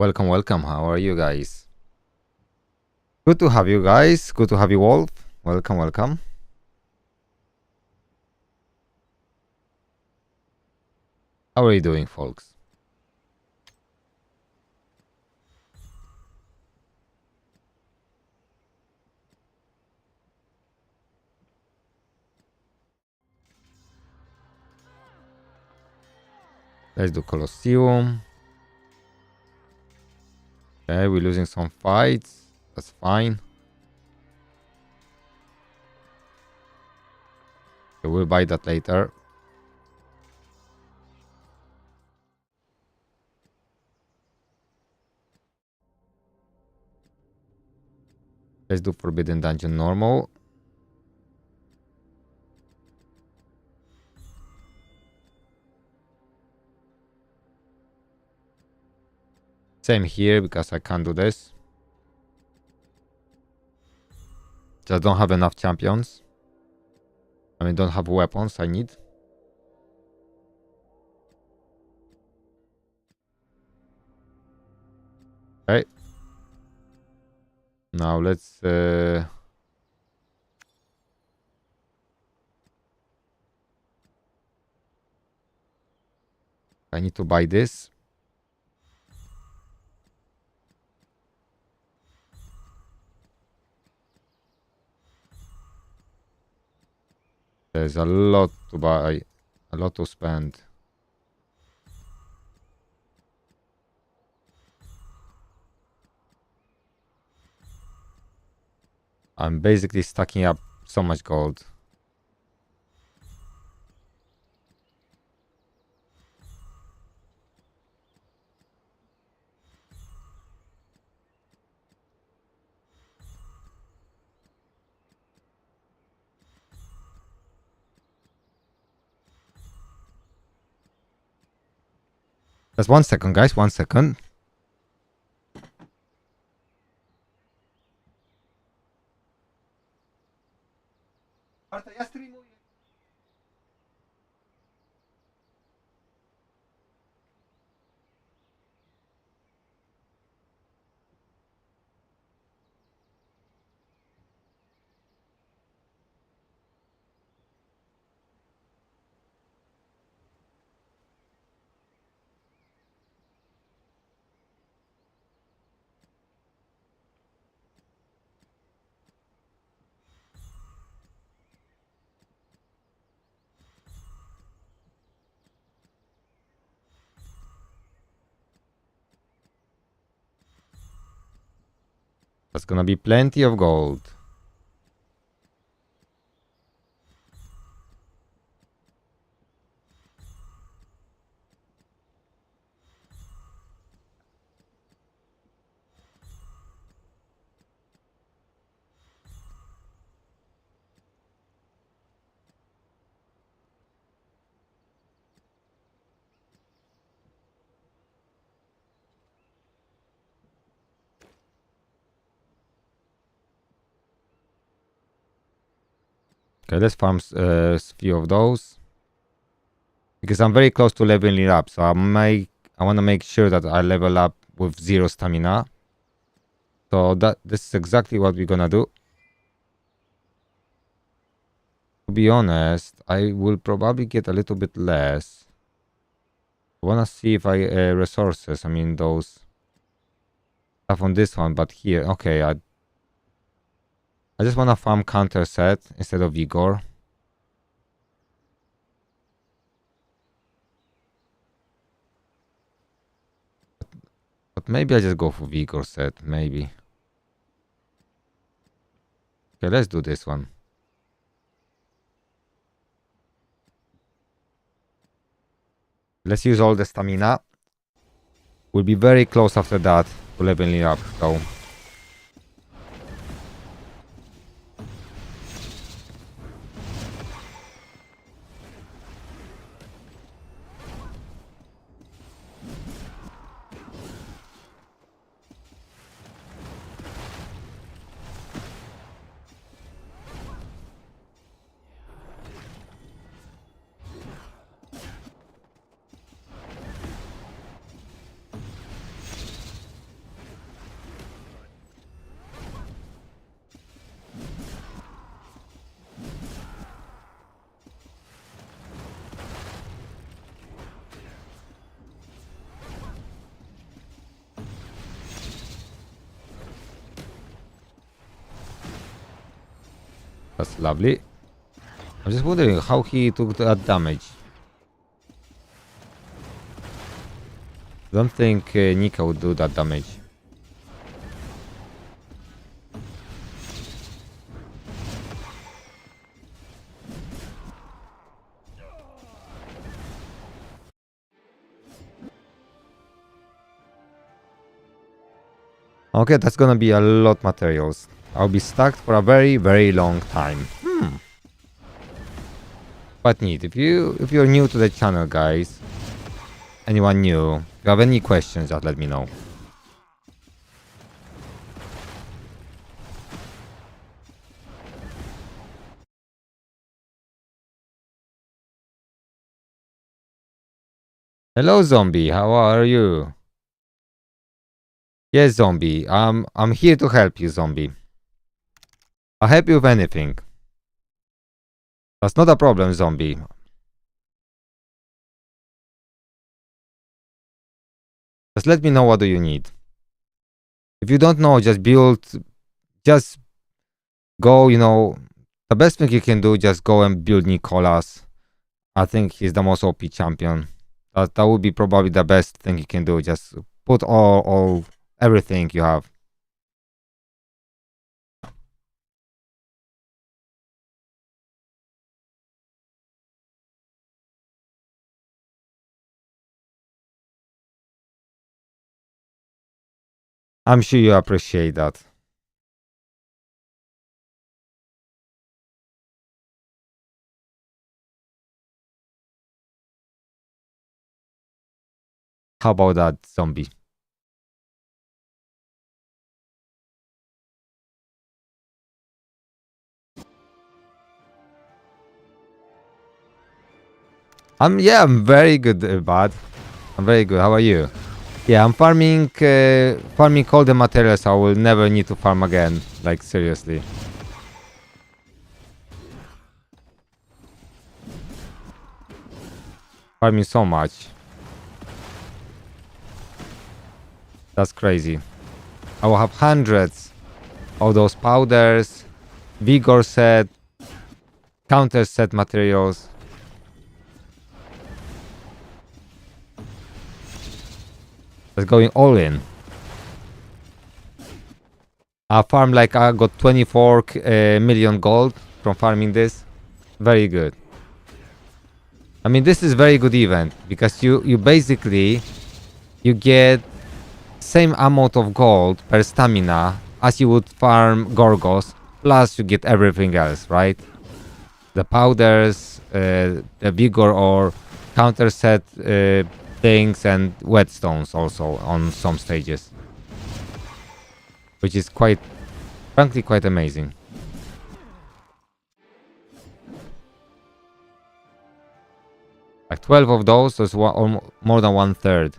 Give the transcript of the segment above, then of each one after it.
Welcome, welcome. How are you guys? Good to have you guys. Good to have you all. Welcome, welcome. How are you doing, folks? Let's do Colosseum. Okay, we're losing some fights. That's fine. Okay, we'll buy that later. Let's do Forbidden Dungeon normal. Same here because I can't do this. Just don't have enough champions. I mean, don't have weapons I need. Okay. Now let's I need to buy this. There's a lot to buy, a lot to spend. I'm basically stacking up so much gold. Just 1 second, guys. 1 second. That's gonna be plenty of gold. Okay, let's farm a few of those. Because I'm very close to leveling up, so I want to make sure that I level up with 0 stamina. So this is exactly what we're gonna do. To be honest, I will probably get a little bit less. I wanna see if I resources. I mean those stuff on this one, but here, okay. I just wanna farm counter set instead of vigor. But maybe I just go for vigor set. Maybe. Okay, let's do this one. Let's use all the stamina. We'll be very close after that to leveling up, so. That's lovely. I'm just wondering how he took that damage. Don't think Nika would do that damage. Okay, that's gonna be a lot materials. I'll be stuck for a very, very long time. Quite neat. If you're new to the channel, guys, anyone new, if you have any questions, just let me know. Hello, zombie. How are you? Yes, zombie. I'm here to help you, zombie. I'll help you with anything. That's not a problem, zombie. Just let me know what do you need. If you don't know, just build. Just go. The best thing you can do, just go and build Nicholas. I think he's the most OP champion. That would be probably the best thing you can do. Just put all everything you have. I'm sure you appreciate that. How about that, zombie? I'm very good, bud. I'm very good. How are you? Yeah, I'm farming all the materials. I will never need to farm again. Like, seriously. Farming so much. That's crazy. I will have hundreds of those powders, vigor set, counter set materials. That's going all in. I farmed like I got 24 million gold from farming this. Very good. I mean, this is very good event because you basically you get same amount of gold per stamina as you would farm Gorgos, plus you get everything else, right? The powders, the vigor or counter set things, and whetstones also on some stages, which is frankly quite amazing. Like 12 of those is more than 1/3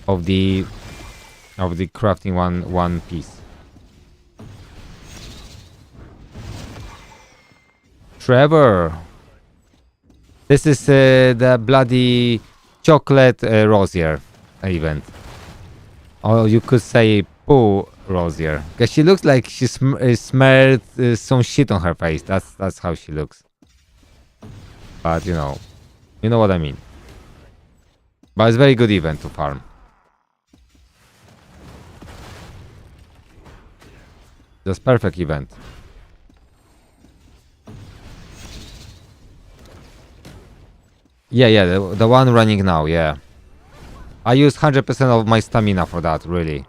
of the crafting one piece. Trevor, this is the bloody chocolate rosier event, or you could say poo rosier, because she looks like she smeared some shit on her face. That's how she looks. But you know what I mean. But it's a very good event to farm. Just perfect event. Yeah, the one running now, yeah. I use 100% of my stamina for that, really.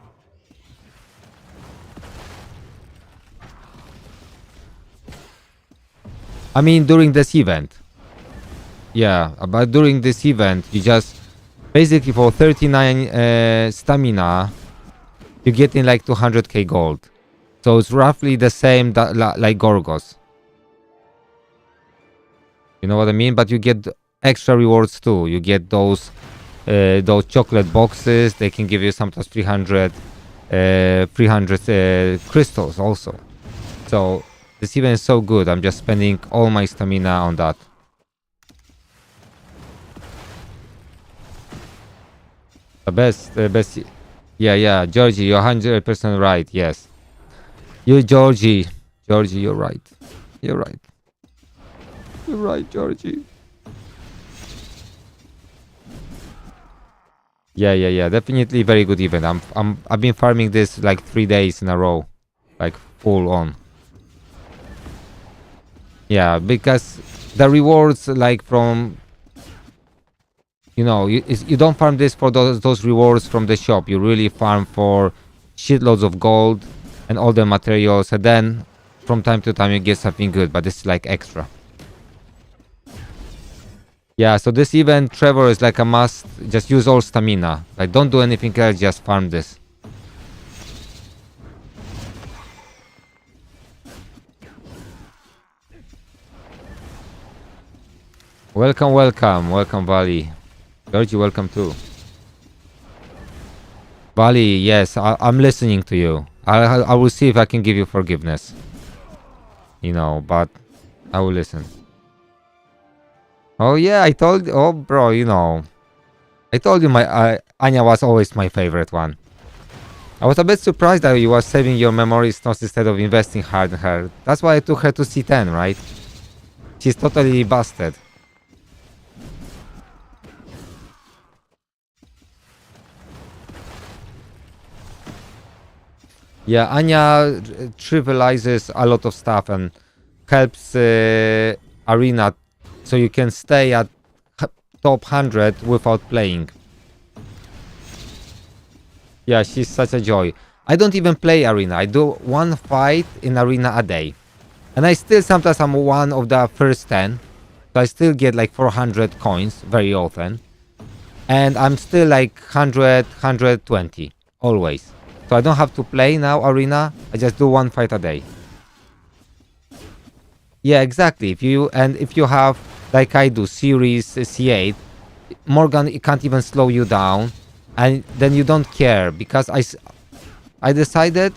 I mean, during this event. Yeah, but during this event, you just... Basically, for 39 stamina, you're getting like 200k gold. So it's roughly the same like Gorgos. You know what I mean? But you get extra rewards too. You get those chocolate boxes. They can give you sometimes 300 crystals also. So this event is so good. I'm just spending all my stamina on that. The best. Yeah, Georgie, you're 100% right. Yes, you, Georgie, Georgie, you're right. You're right. You're right, Georgie. Yeah. Definitely very good event. I've been farming this like 3 days in a row, like full on. Yeah, because the rewards like from you don't farm this for those rewards from the shop. You really farm for shitloads of gold and all the materials, and then from time to time you get something good. But this is like extra. Yeah, so this event, Trevor, is like a must. Just use all stamina. Like, don't do anything else. Just farm this. Welcome, Valley. Georgie, welcome too. Valley, yes, I'm listening to you. I will see if I can give you forgiveness. But I will listen. Oh yeah, oh bro, I told you my Anya was always my favorite one. I was a bit surprised that you were saving your memory stones instead of investing hard in her. That's why I took her to C10, right? She's totally busted. Yeah, Anya trivializes a lot of stuff and helps Arena so you can stay at top 100 without playing. Yeah, she's such a joy. I don't even play Arena. I do one fight in Arena a day. And I still sometimes I'm one of the first 10. So I still get like 400 coins very often. And I'm still like 100, 120 always. So I don't have to play now Arena. I just do one fight a day. Yeah, exactly. If you have like I do series C8, Morgan it can't even slow you down, and then you don't care because I decided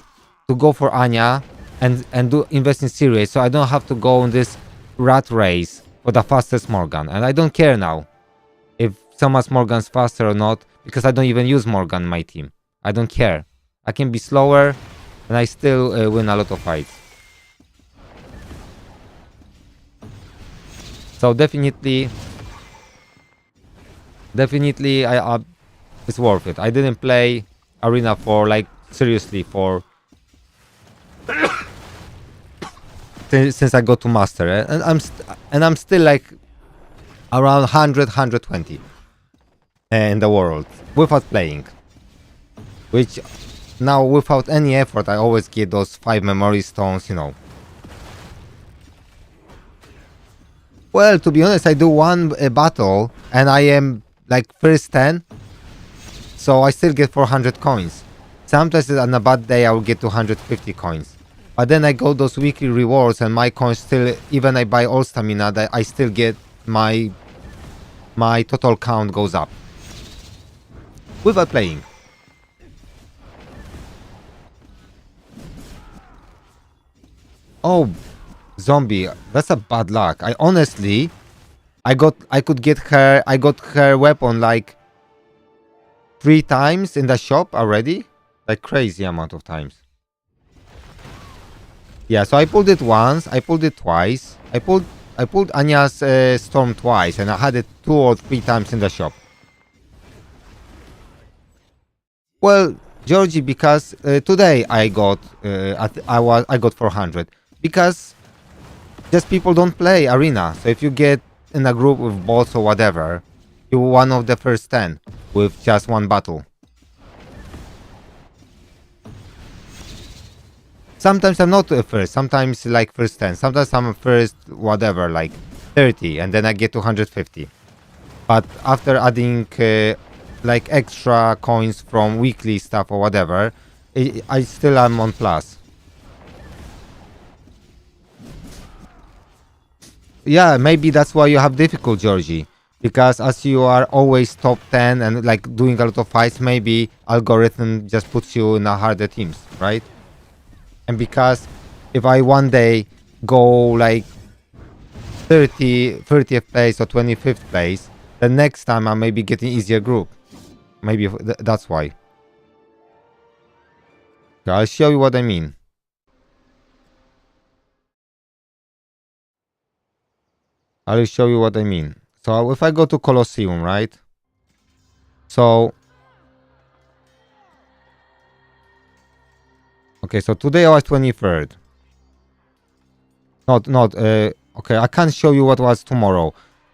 to go for Anya and do invest in series, so I don't have to go on this rat race for the fastest Morgan, and I don't care now if someone's Morgan's faster or not because I don't even use Morgan in my team. I don't care. I can be slower, and I still win a lot of fights. So definitely, it's worth it. I didn't play Arena for like seriously for since I got to master it, and I'm still like around 100, 120 in the world without playing. Which now without any effort, I always get those 5 memory stones. Well, to be honest, I do one battle and I am like first 10, so I still get 400 coins. Sometimes on a bad day I will get 250 coins. But then I go those weekly rewards and my coins still, even I buy all stamina, that I still get my total count goes up. Without playing. Oh, zombie, that's a bad luck. I honestly, I got her weapon like 3 times in the shop already. Like crazy amount of times. Yeah, so I pulled it once, I pulled it twice. I pulled Anya's storm twice and I had it 2 or 3 times in the shop. Well, Georgie, because today I got I got 400 because just people don't play Arena. So if you get in a group with bots or whatever, you're one of the first 10 with just one battle. Sometimes I'm not first, sometimes like first 10, sometimes I'm first whatever, like 30, and then I get to 150. But after adding like extra coins from weekly stuff or whatever, I still am on plus. Yeah, maybe that's why you have difficult, Georgie. Because as you are always top 10 and like doing a lot of fights, maybe algorithm just puts you in a harder teams, right? And because if I one day go like 30th place or 25th place, the next time I may be getting easier group. Maybe that's why. Okay, I'll show you what I mean. I'll show you what I mean. So if I go to Colosseum, right? So okay, so today was 23rd. Not okay, I can't show you what was tomorrow.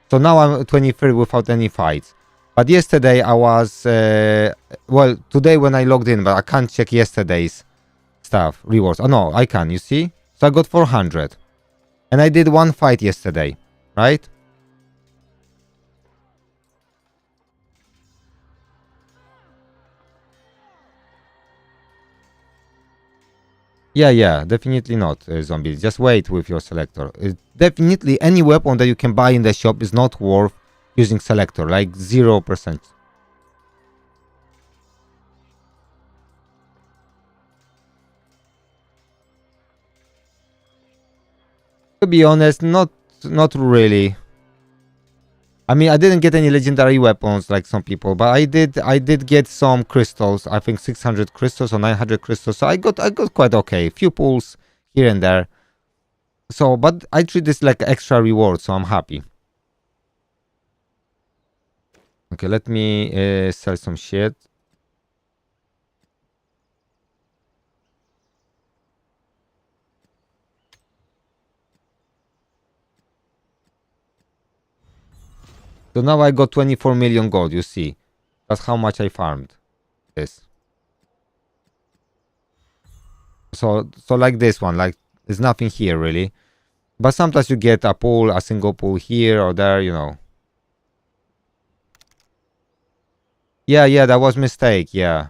So now I'm 23rd without any fights. But yesterday I was well, today when I logged in, but I can't check yesterday's stuff, rewards. Oh no, I can, you see? So I got 400. And I did one fight yesterday, right? Yeah, definitely not, zombie. Just wait with your selector. Definitely any weapon that you can buy in the shop is not worth using selector, like 0%. To be honest, not really. I mean, I didn't get any legendary weapons like some people, but I did get some crystals. I think 600 crystals or 900 crystals. So I got quite okay. Few pulls here and there. So, but I treat this like extra reward, so I'm happy. Okay, let me sell some shit. So now I got 24 million gold, you see. That's how much I farmed this. So like this one, like there's nothing here really. But sometimes you get a pull, a single pull here or there, you know. Yeah, that was mistake, yeah.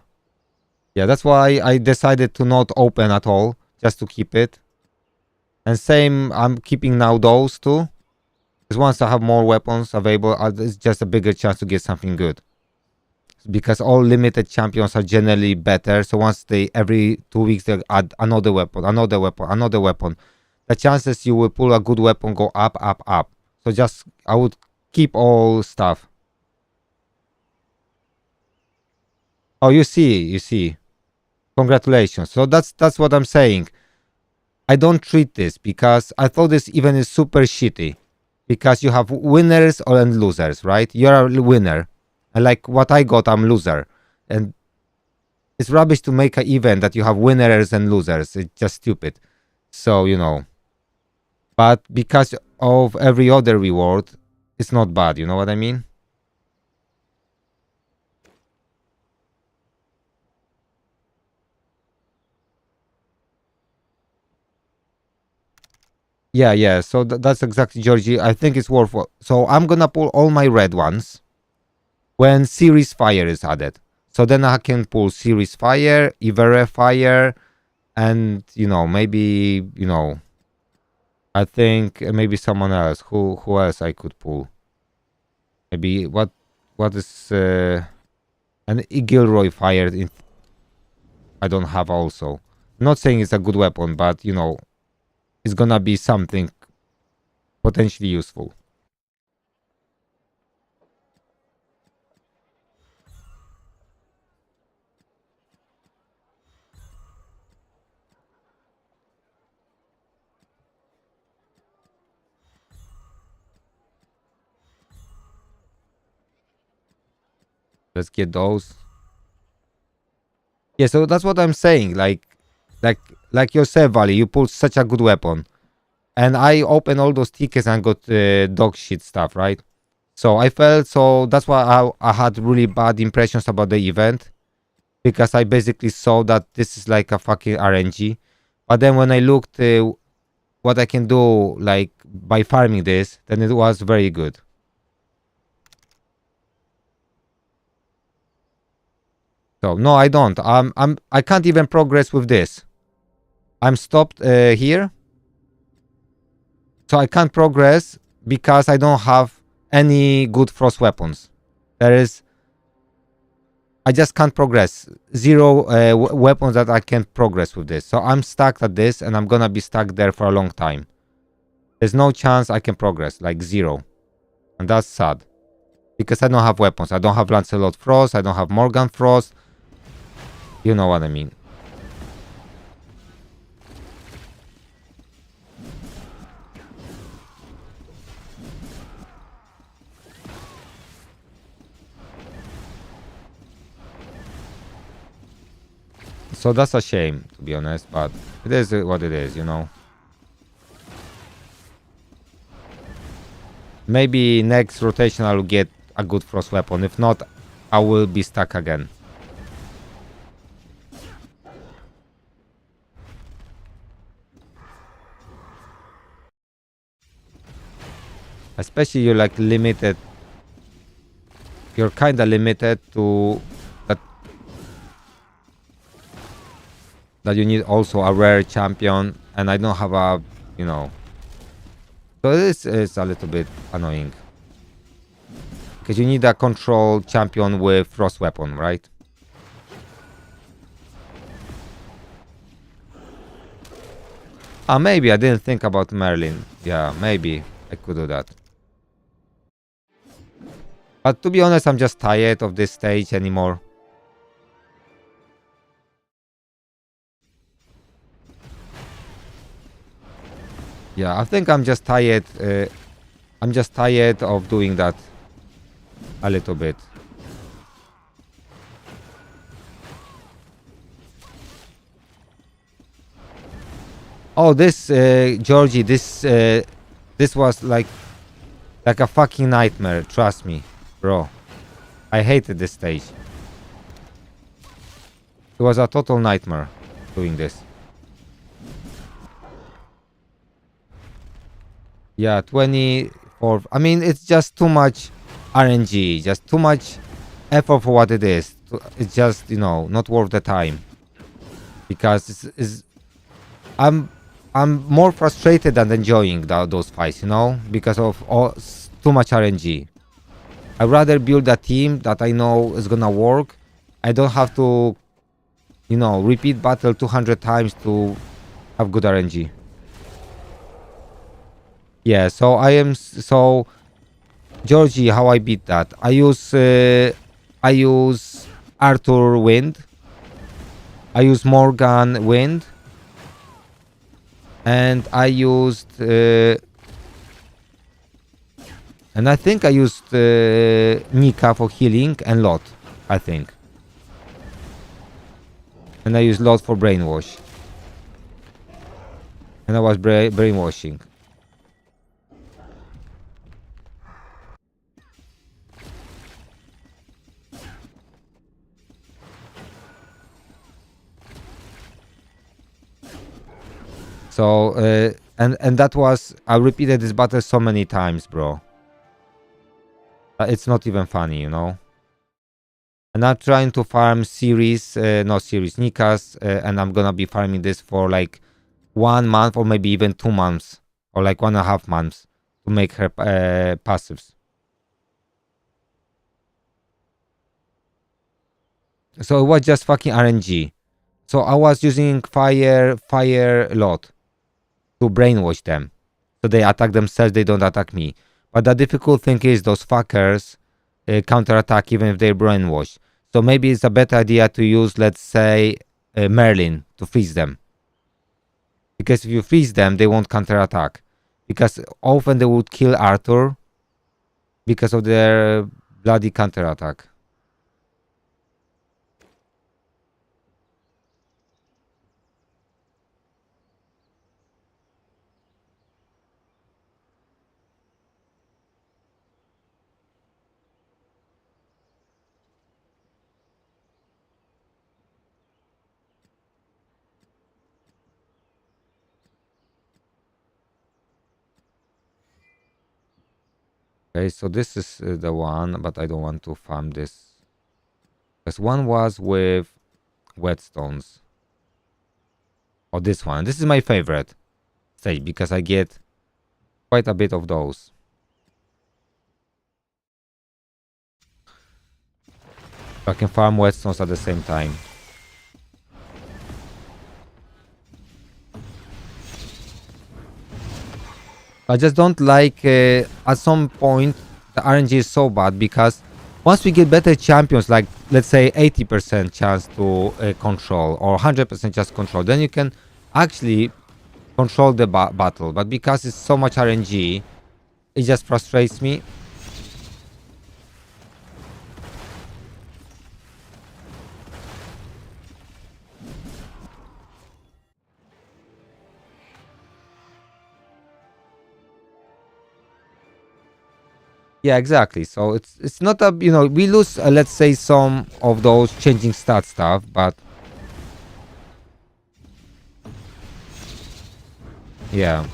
Yeah, that's why I decided to not open at all, just to keep it. And same, I'm keeping now those two. Because once I have more weapons available, it's just a bigger chance to get something good. Because all limited champions are generally better. So once they every 2 weeks they add another weapon, another weapon, the chances you will pull a good weapon go up, up, up. So just I would keep all stuff. Oh, you see. Congratulations. So that's what I'm saying. I don't treat this because I thought this even is super shitty. Because you have winners and losers, right? You're a winner. And like what I got, I'm loser. And it's rubbish to make an event that you have winners and losers. It's just stupid. So, you know. But because of every other reward, it's not bad. You know what I mean? Yeah. So that's exactly, Georgie. I think it's worth. So I'm gonna pull all my red ones when Series Fire is added. So then I can pull Series Fire, Ivere Fire, and maybe I think maybe someone else. Who else I could pull? Maybe what is an Gilroy Fire? I don't have also. Not saying it's a good weapon, but it's gonna be something potentially useful. Let's get those. Yeah, so that's what I'm saying. Like, like yourself, Valley. You pulled such a good weapon, and I opened all those tickets and got dog shit stuff, right? So I felt so that's why I had really bad impressions about the event because I basically saw that this is like a fucking RNG. But then when I looked what I can do like by farming this, then it was very good. So no, I don't. I can't even progress with this. I'm stopped here, so I can't progress because I don't have any good frost weapons. There is I just can't progress. Zero weapons that I can progress with this. So I'm stuck at this and I'm gonna be stuck there for a long time. There's no chance I can progress, like zero. And that's sad. Because I don't have weapons. I don't have Lancelot Frost. I don't have Morgan Frost. You know what I mean. So that's a shame, to be honest, but it is what it is, you know. Maybe next rotation I'll get a good frost weapon. If not, I will be stuck again. Especially you're like limited. You're kind of limited to that you need also a rare champion, and I don't have a, you know. So this is a little bit annoying. Because you need a control champion with frost weapon, right? Maybe I didn't think about Merlin. Yeah, maybe I could do that. But to be honest, I'm just tired of this stage anymore. Yeah, I think I'm just tired. I'm just tired of doing that a little bit. Oh, this Georgie, this was like a fucking nightmare. Trust me, bro. I hated this stage. It was a total nightmare doing this. Yeah, 24. I mean, it's just too much RNG, just too much effort for what it is. It's just, you know, not worth the time. Because I'm more frustrated than enjoying those fights, you know, because of too much RNG. I'd rather build a team that I know is gonna work. I don't have to, you know, repeat battle 200 times to have good RNG. Yeah, so Georgie, how I beat that? I use Arthur Wind. I use Morgan Wind, and I used and I think I used Nika for healing and Lot, I think. And I used Lot for brainwash. And I was brainwashing. So and that was, I repeated this battle so many times, bro. It's not even funny, you know. And I'm trying to farm series, not series, Nikas, and I'm gonna be farming this for like 1 month or maybe even 2 months or like 1.5 months to make her passives. So it was just fucking RNG. So I was using fire lot to brainwash them. So they attack themselves, they don't attack me. But the difficult thing is those fuckers counterattack even if they're brainwashed. So maybe it's a better idea to use, let's say, Merlin to freeze them. Because if you freeze them, they won't counterattack. Because often they would kill Arthur because of their bloody counterattack. Okay, so this is the one, but I don't want to farm this. Because one was with whetstones. Or this one. This is my favorite stage because I get quite a bit of those. I can farm whetstones at the same time. I just don't like, at some point, the RNG is so bad because once we get better champions, like let's say 80% chance to control or 100% chance control, then you can actually control the battle. But because it's so much RNG, it just frustrates me. Yeah, exactly. So it's not a, we lose, let's say, some of those changing stat stuff, but yeah.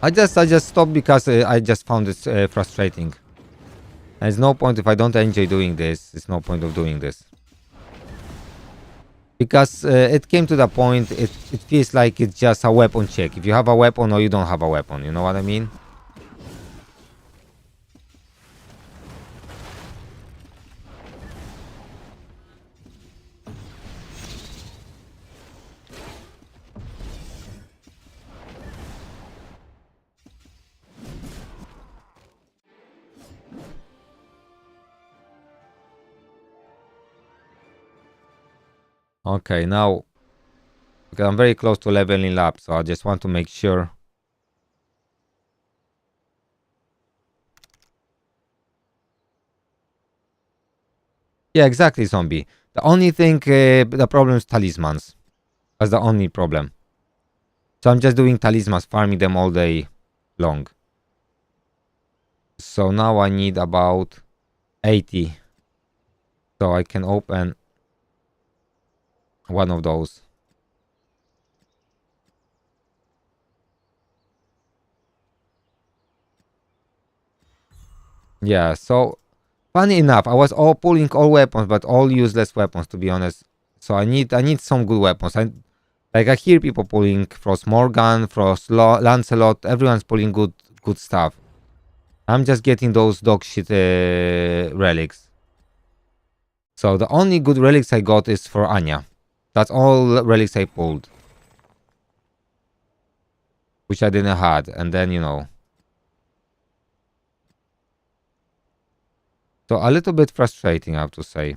I just stopped because I just found it frustrating. There's no point if I don't enjoy doing this. There's no point of doing this because it came to the point. It feels like it's just a weapon check. If you have a weapon or you don't have a weapon, you know what I mean? Okay, now because I'm very close to leveling up, so I just want to make sure. Yeah, exactly, zombie. The only thing, the problem is talismans. That's the only problem. So I'm just doing talismans, farming them all day long. So now I need about 80, so I can open one of those. Yeah, so funny enough, I was all pulling all weapons, but all useless weapons, to be honest. So I need some good weapons. I hear people pulling Frost Morgan, Frost Lancelot. Everyone's pulling good stuff. I'm just getting those dog shit relics. So the only good relics I got is for Anya. That's all relics I pulled, which I didn't had. And then so a little bit frustrating, I have to say.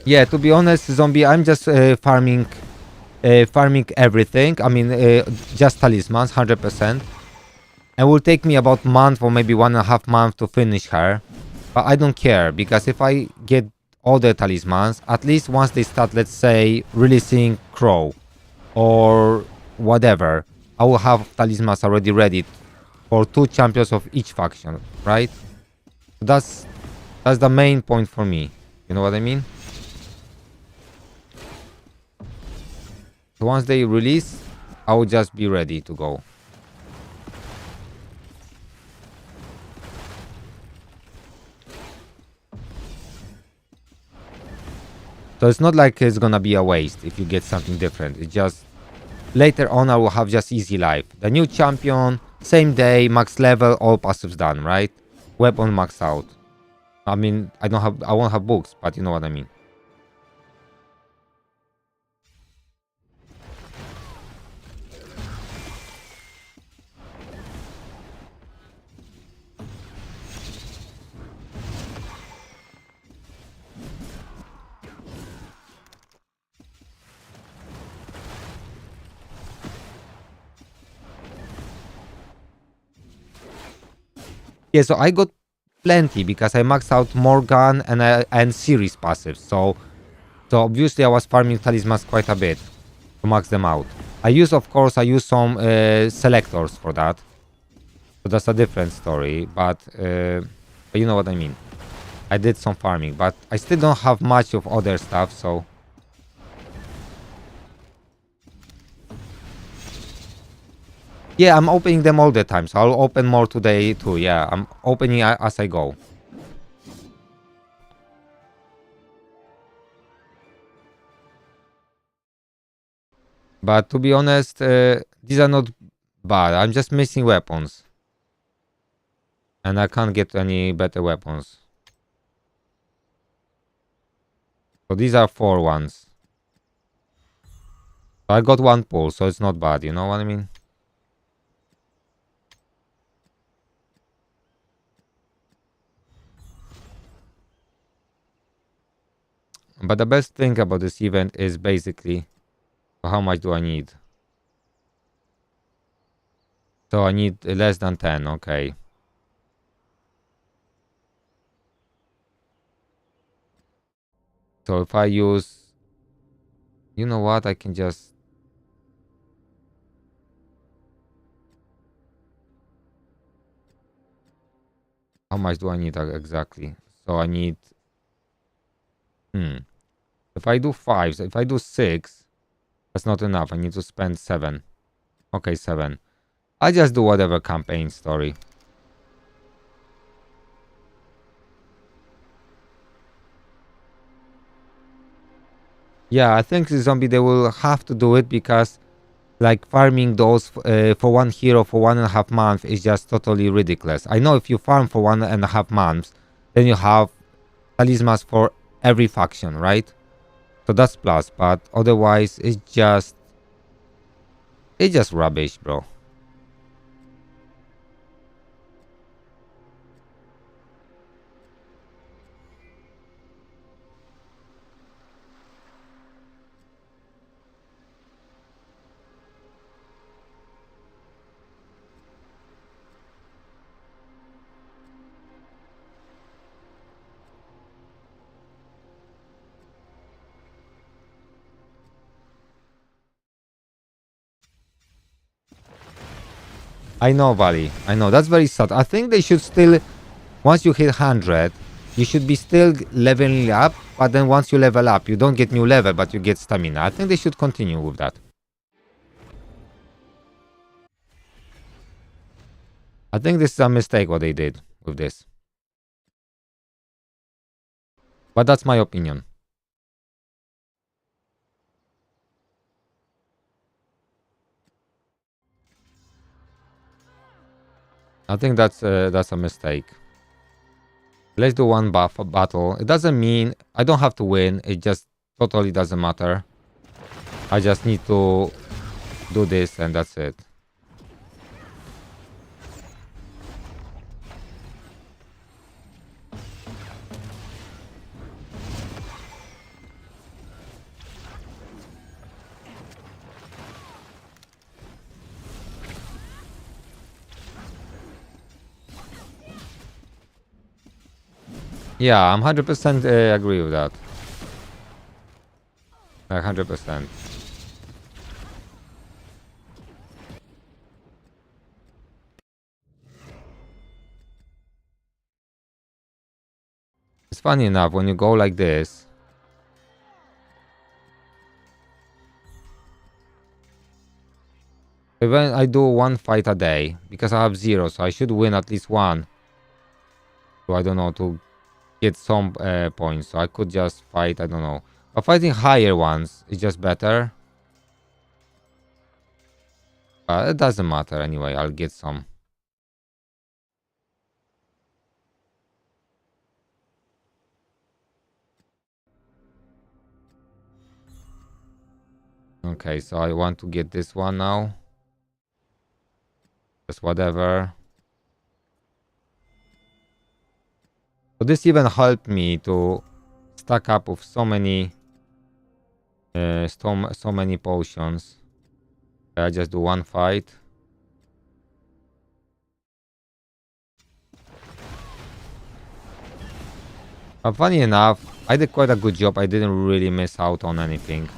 Yeah, to be honest, zombie, I'm just farming everything. I mean, just talismans, 100%. It will take me about month or maybe 1.5 months to finish her, but I don't care because if I get all the talismans, at least once they start, let's say, releasing Crow or whatever, I will have talismans already ready for two champions of each faction, right? That's the main point for me. You know what I mean? So once they release, I will just be ready to go. So it's not like it's gonna be a waste if you get something different. It's just later on I will have just easy life. The new champion, same day, max level, all passives done, right? Weapon max out. I mean, I won't have books, but you know what I mean. Yeah, so I got plenty because I maxed out Morgan and series passives. So obviously I was farming talismans quite a bit to max them out. I use some selectors for that. So that's a different story, but you know what I mean. I did some farming, but I still don't have much of other stuff, so yeah, I'm opening them all the time. So I'll open more today too. Yeah, I'm opening as I go. But to be honest, these are not bad. I'm just missing weapons, and I can't get any better weapons. So these are four ones. So I got one pull, so it's not bad. You know what I mean? But the best thing about this event is basically So how much do I need? So I need less than 10, okay. So if I use... You know what? I can just... How much do I need exactly? So I need... If I do 5, so if I do 6, that's not enough. I need to spend 7. Okay, 7. I just do whatever campaign story. Yeah, I think the zombie, they will have to do it because like farming those for one hero for 1.5 months is just totally ridiculous. I know if you farm for 1.5 months, then you have talismans for every faction, right? So that's plus, but otherwise it's just rubbish, bro. I know, Valley. I know. That's very sad. I think they should still, once you hit 100, you should be still leveling up, but then once you level up, you don't get new level, but you get stamina. I think they should continue with that. I think this is a mistake what they did with this. But that's my opinion. I think that's a mistake. Let's do one buff battle. It doesn't mean I don't have to win. It just totally doesn't matter. I just need to do this and that's it. Yeah, I'm 100% agree with that. 100%. It's funny enough when you go like this. Even I do one fight a day because I have 0, so I should win at least one. So I don't know, to get some points. So I could just fight. I don't know. But fighting higher ones is just better. It doesn't matter anyway. I'll get some. Okay, so I want to get this one now. Just whatever. So this even helped me to stack up with so many so many potions. I just do one fight. But funny enough, I did quite a good job. I didn't really miss out on anything.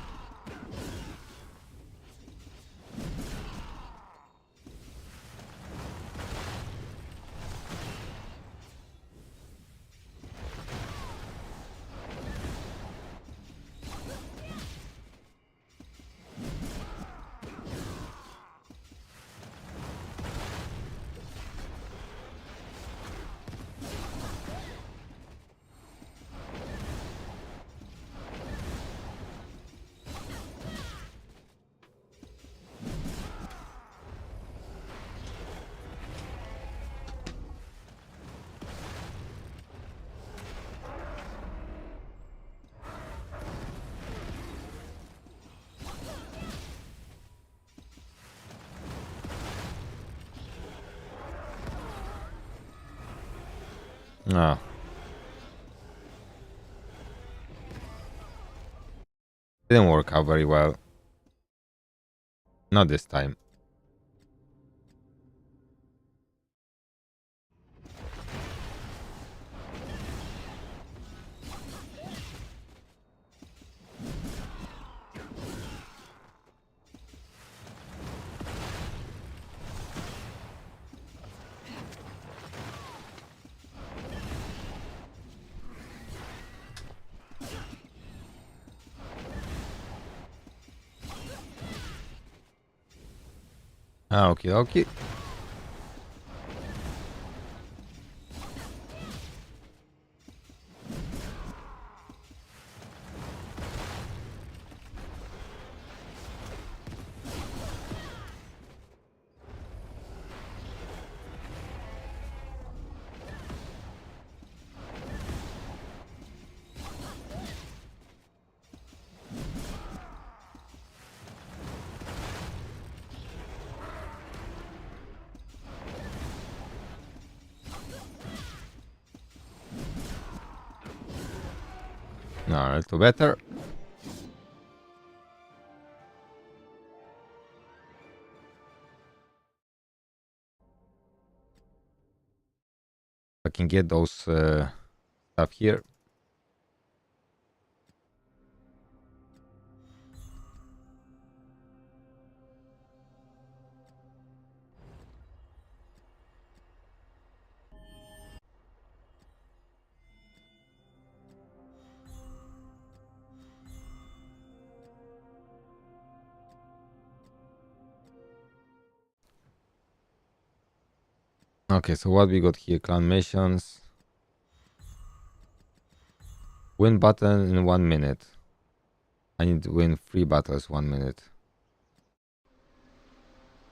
No. Didn't work out very well. Not this time. Okay, okay. No, a little better. I can get those stuff here. Okay, so what we got here? Clan missions. Win battle in 1 minute. I need to win 3 battles 1 minute.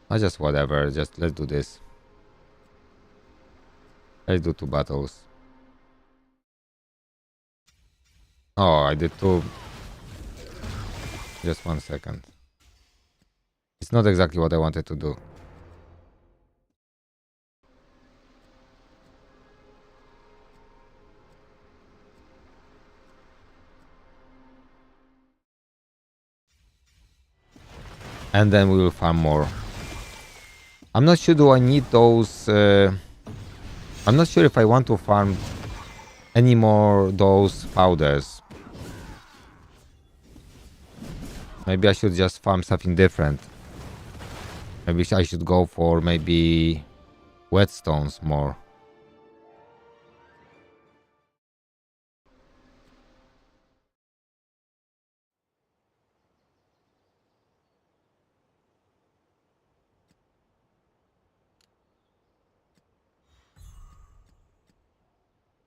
I just whatever. Just let's do this. Let's do 2 battles. Oh, I did 2. Just 1 second. It's not exactly what I wanted to do. And then we will farm more. I'm not sure do I need those... I'm not sure if I want to farm any more those powders. Maybe I should just farm something different. Maybe I should go for maybe whetstones more.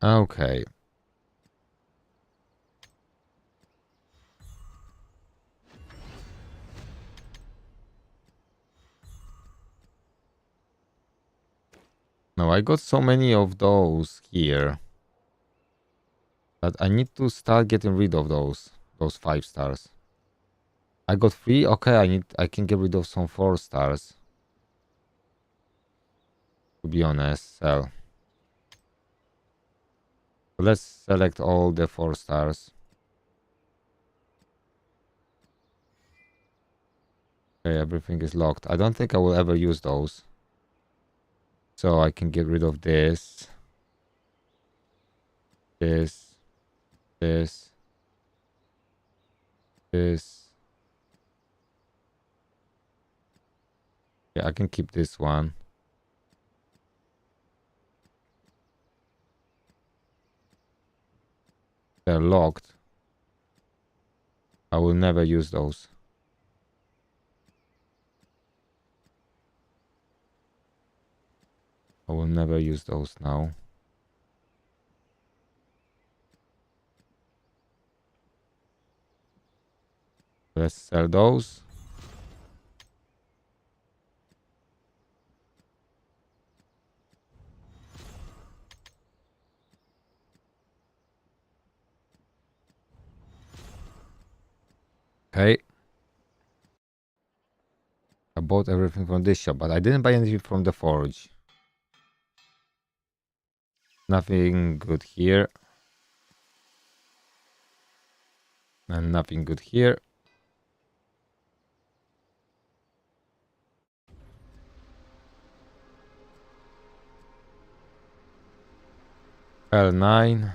Okay. Now I got so many of those here that I need to start getting rid of those 5 stars. I got 3. Okay, I can get rid of some 4 stars. To be honest, so let's select all the 4 stars. Okay, everything is locked. I don't think I will ever use those. So I can get rid of this. This. This. This. Yeah, I can keep this one. They're locked. I will never use those. I will never use those now. Let's sell those. Okay. I bought everything from this shop, but I didn't buy anything from the forge. Nothing good here. And nothing good here. L9.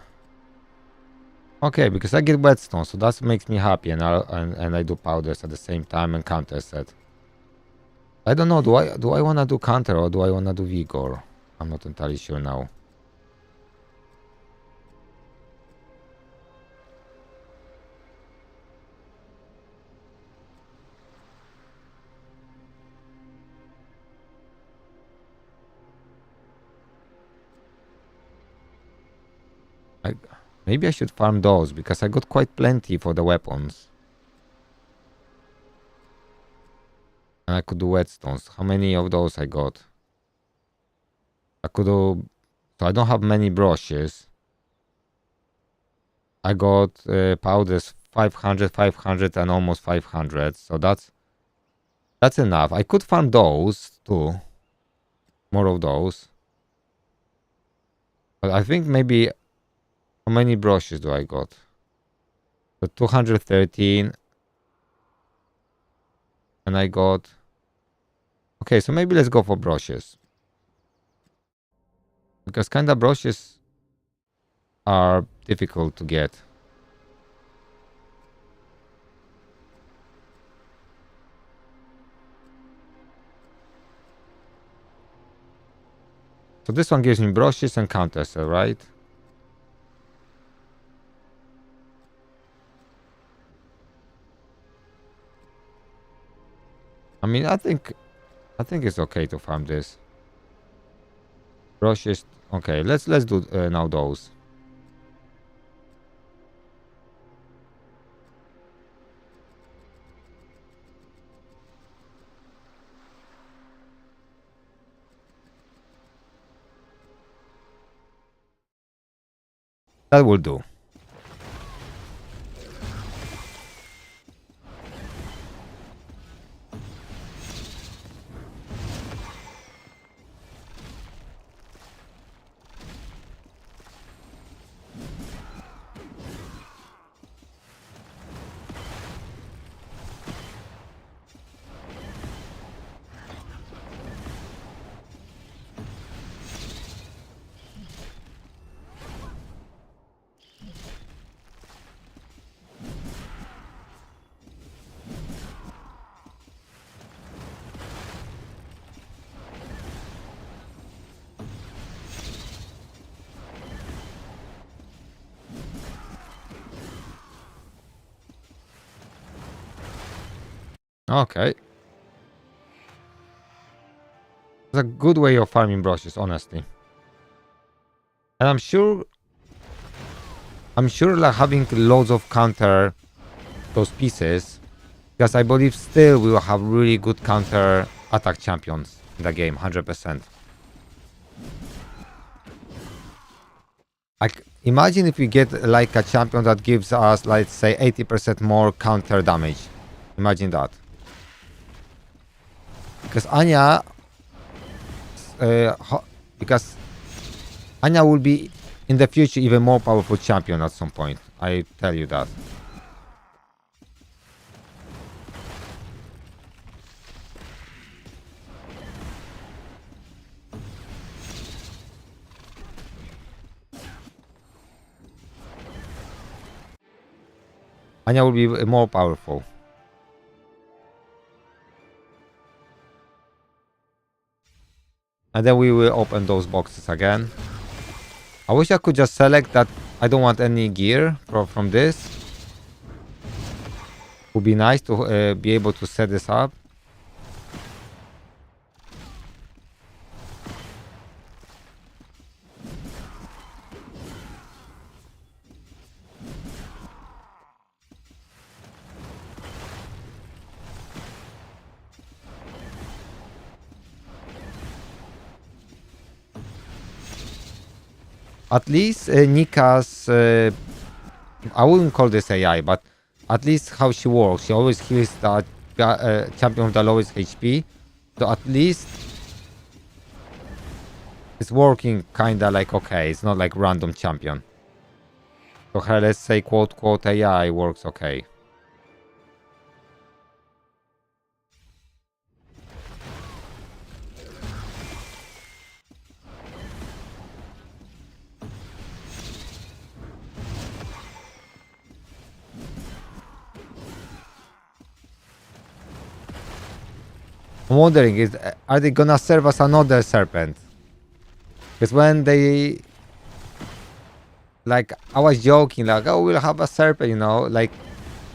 Okay, because I get whetstone, so that makes me happy, and I do powders at the same time and counter set. I don't know. Do I wanna do counter or do I wanna do vigor? I'm not entirely sure now. Maybe I should farm those because I got quite plenty for the weapons. And I could do whetstones. How many of those I got? I could do... So I don't have many brushes. I got powders 500, 500 and almost 500. So that's enough. I could farm those too. More of those. But I think maybe... How many brushes do I got? So 213. And I got... Okay, so maybe let's go for brushes. Because kinda brushes are difficult to get. So this one gives me brushes and counters, right? I mean, I think it's okay to farm this. Brushes. Okay, let's do now those. That will do. Okay. It's a good way of farming brushes, honestly. And I'm sure like having loads of counter those pieces, because I believe still we will have really good counter attack champions in the game, 100%. Like, imagine if we get like a champion that gives us, let's say, 80% more counter damage. Imagine that. Because Anya, because Anya will be in the future even more powerful champion at some point. I tell you that. Anya will be more powerful. And then we will open those boxes again. I wish I could just select that I don't want any gear from this. Would be nice to be able to set this up. At least Nika's, I wouldn't call this AI, but at least how she works. She always heals the champion with the lowest HP. So at least it's working kinda like okay. It's not like random champion. So her, let's say, quote AI works okay. I'm wondering, are they gonna serve as another serpent? Because when they, like, I was joking, like, oh, we'll have a serpent, you know, like,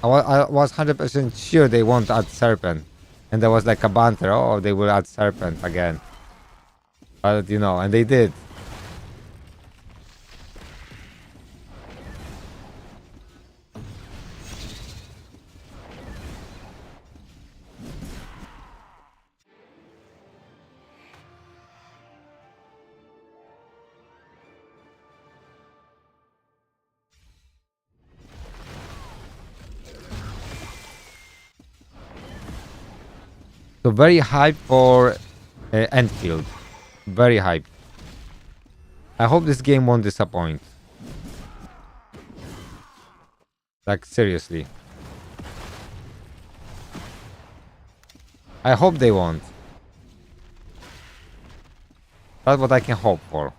I was 100% sure they won't add serpent. And there was like a banter, oh, they will add serpent again. But, you know, and they did. So very hype for Enfield. Very hype. I hope this game won't disappoint. Like, seriously. I hope they won't. That's what I can hope for.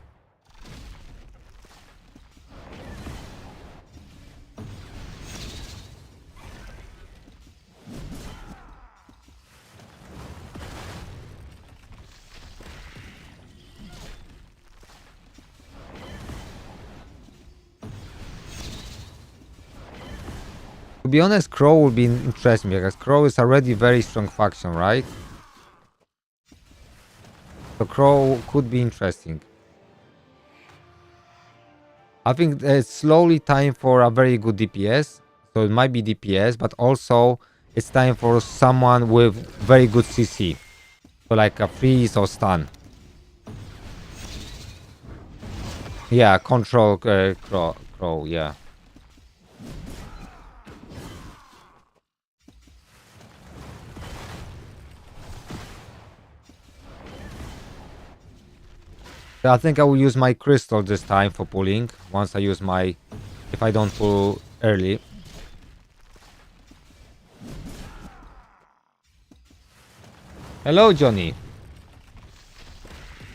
To be honest, Crow would be interesting because Crow is already very strong faction, right? So Crow could be interesting. I think it's slowly time for a very good DPS. So it might be DPS, but also it's time for someone with very good CC. So like a freeze or stun. Yeah, control Crow, yeah. I think I will use my crystal this time for pulling. Once I use my... If I don't pull early. Hello, Johnny.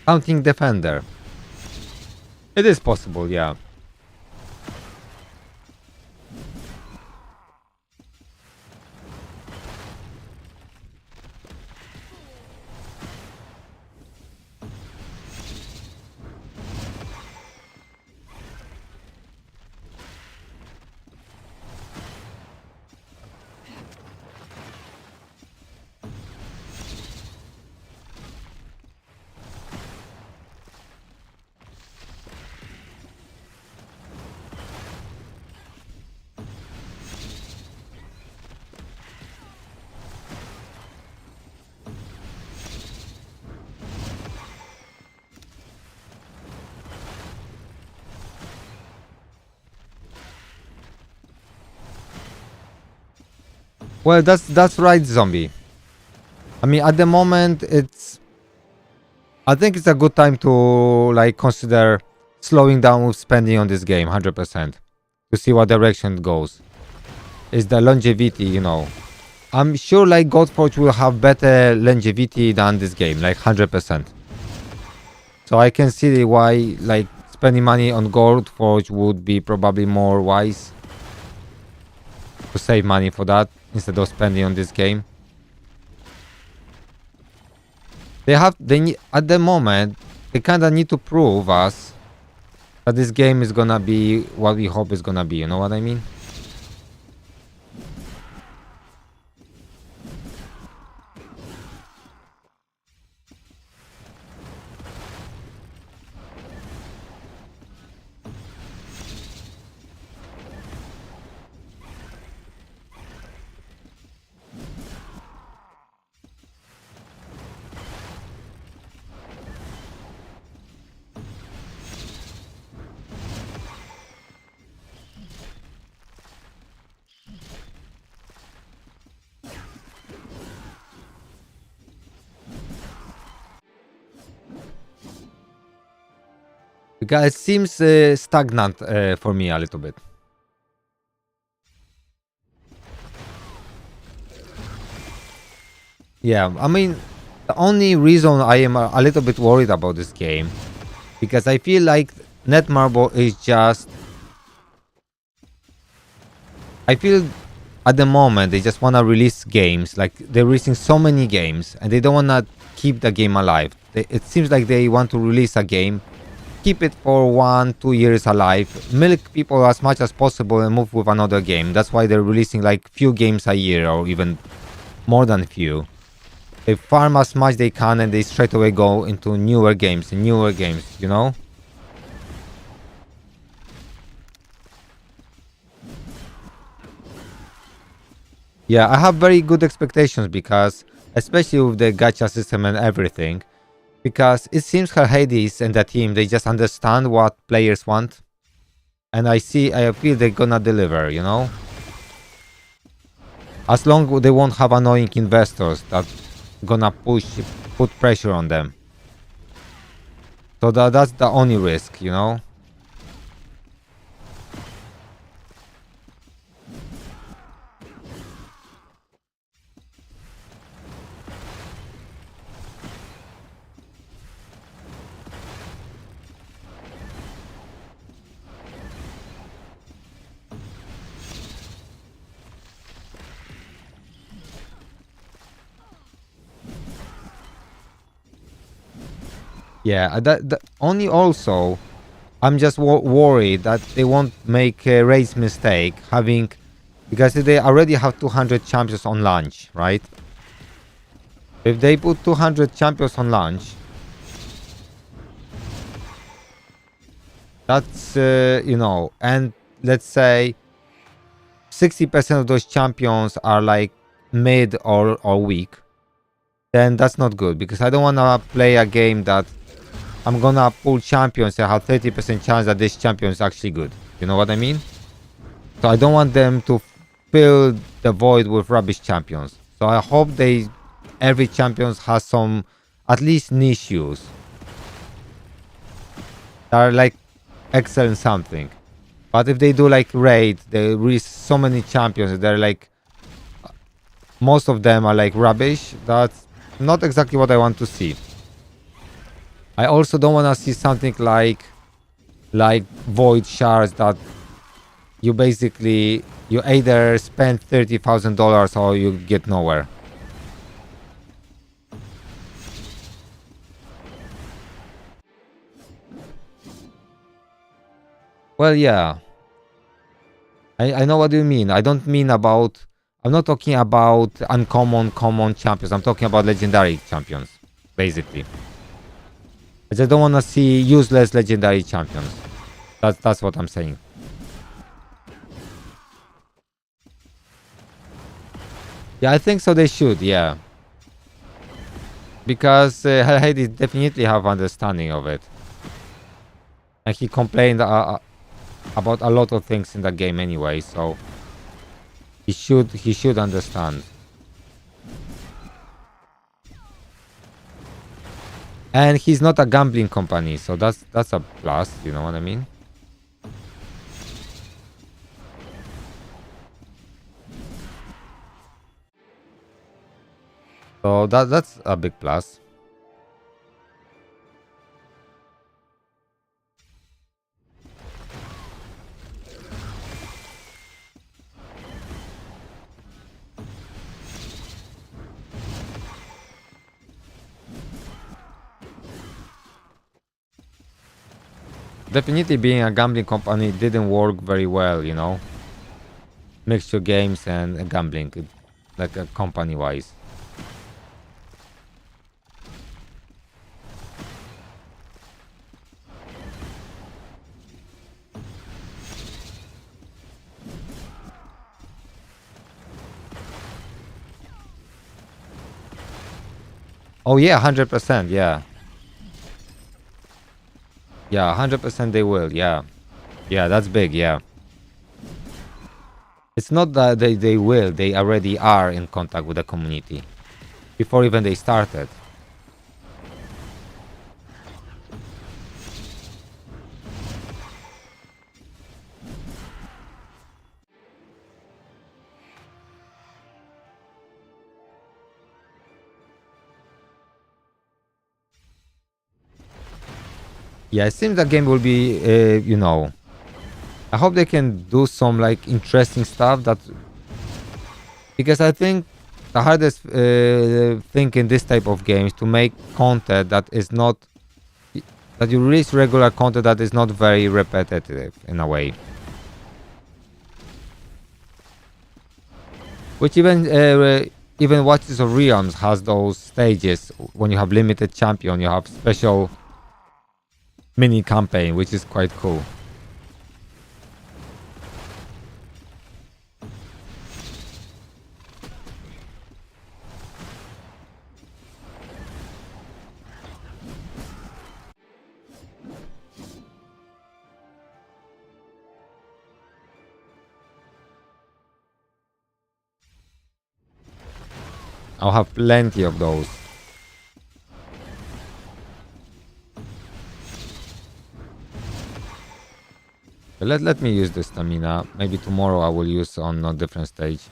Counting defender. It is possible, yeah. Well, that's right, zombie. I mean, at the moment, it's... I think it's a good time to, like, consider slowing down with spending on this game, 100%. To see what direction it goes. It's the longevity, you know. I'm sure, like, Godforge will have better longevity than this game, like, 100%. So I can see why, like, spending money on Godforge would be probably more wise. To save money for that instead of spending on this game. At the moment, they kind of need to prove us that this game is gonna be what we hope it's gonna be. You know what I mean? Because it seems stagnant for me a little bit. Yeah, I mean, the only reason I am a little bit worried about this game, because I feel like Netmarble is just... I feel at the moment they just want to release games. Like they're releasing so many games and they don't want to keep the game alive. It seems like they want to release a game, keep it for 1-2 years alive, milk people as much as possible and move with another game. That's why they're releasing like few games a year or even more than few. They farm as much they can and they straight away go into newer games, you know? Yeah, I have very good expectations because, especially with the gacha system and everything, because it seems Hades and the team, they just understand what players want. And I feel they're gonna deliver, you know? As long as they won't have annoying investors that gonna put pressure on them. So that's the only risk, you know? Yeah, that only also, I'm just worried that they won't make a race mistake having, because they already have 200 champions on launch, right? If they put 200 champions on launch, that's, you know, and let's say 60% of those champions are like mid or weak, then that's not good because I don't want to play a game that I'm gonna pull champions and have 30% chance that this champion is actually good. You know what I mean? So I don't want them to fill the void with rubbish champions. So I hope every champion has some at least niche use that are like excellent something. But if they do like raid, they release so many champions. They're like most of them are like rubbish. That's not exactly what I want to see. I also don't want to see something like void shards that you basically you either spend $30,000 or you get nowhere. Well, yeah, I know what you mean. I don't mean about. I'm not talking about uncommon, common champions. I'm talking about legendary champions, basically. I just don't want to see useless legendary champions. That's what I'm saying. Yeah, I think so. They should. Yeah, because Hades definitely have understanding of it, and he complained about a lot of things in the game anyway. So he should understand. And he's not a gambling company, so that's a plus. You know what I mean? So that's a big plus. Definitely being a gambling company didn't work very well, you know. Mixture games and gambling, like company wise. Oh yeah, 100%. Yeah, yeah, 100% they will. Yeah, yeah, that's big. Yeah, it's not that they will. They already are in contact with the community before even they started. Yeah, it seems the game will be, you know, I hope they can do some like interesting stuff that Because I think the hardest thing in this type of games to make content that is not that you release regular content that is not very repetitive in a way. Which even Watches of Realms has those stages when you have limited champion, you have special mini campaign, which is quite cool. I'll have plenty of those. Let me use the stamina. Maybe tomorrow I will use on a different stage.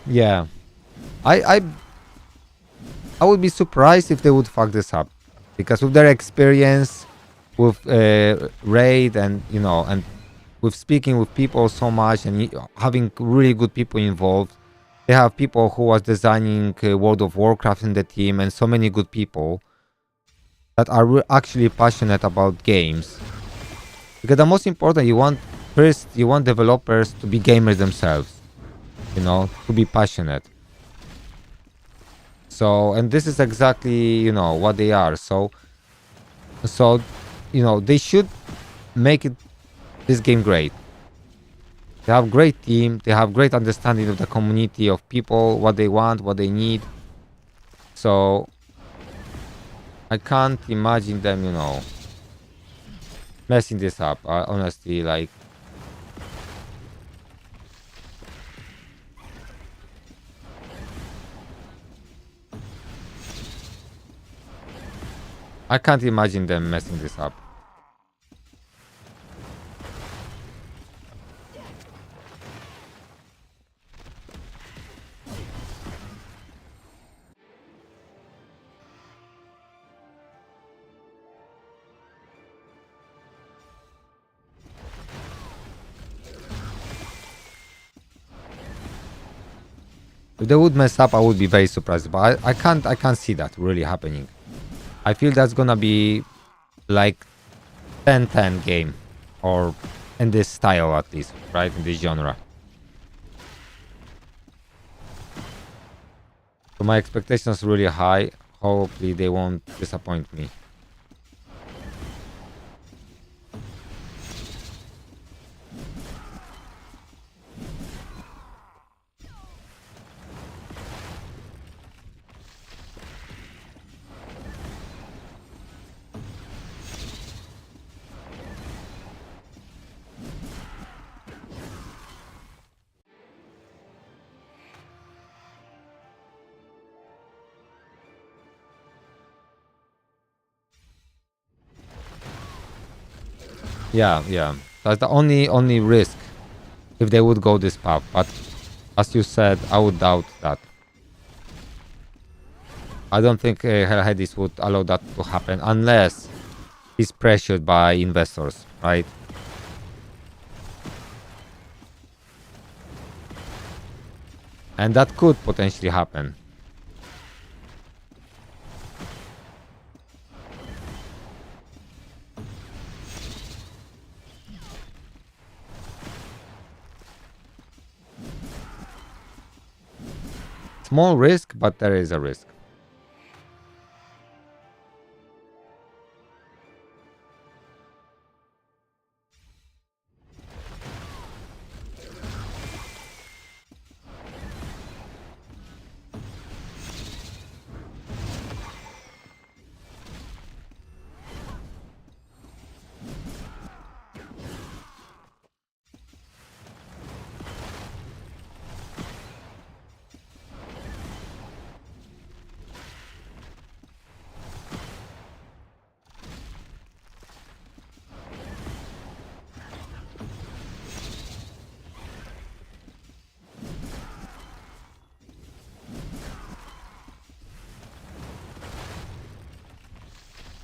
Yeah, I I would be surprised if they would fuck this up, because with their experience with raid and and with speaking with people so much and having really good people involved, they have people who was designing World of Warcraft in the team and so many good people that are actually passionate about games. Because the most important, you want developers to be gamers themselves, to be passionate. So, and this is exactly, what they are. So, they should make this game great. They have great team. They have great understanding of the community of people, what they want, what they need. So I can't imagine them, messing this up. Honestly, like, I can't imagine them messing this up. If they would mess up, I would be very surprised. But I can't see that really happening. I feel that's gonna be like 10-10 game, or in this style at least, right? In this genre. So my expectations are really high. Hopefully they won't disappoint me. Yeah, yeah. That's the only risk if they would go this path. But as you said, I would doubt that. I don't think Hellheadis would allow that to happen unless he's pressured by investors, right? And that could potentially happen. Small risk, but there is a risk.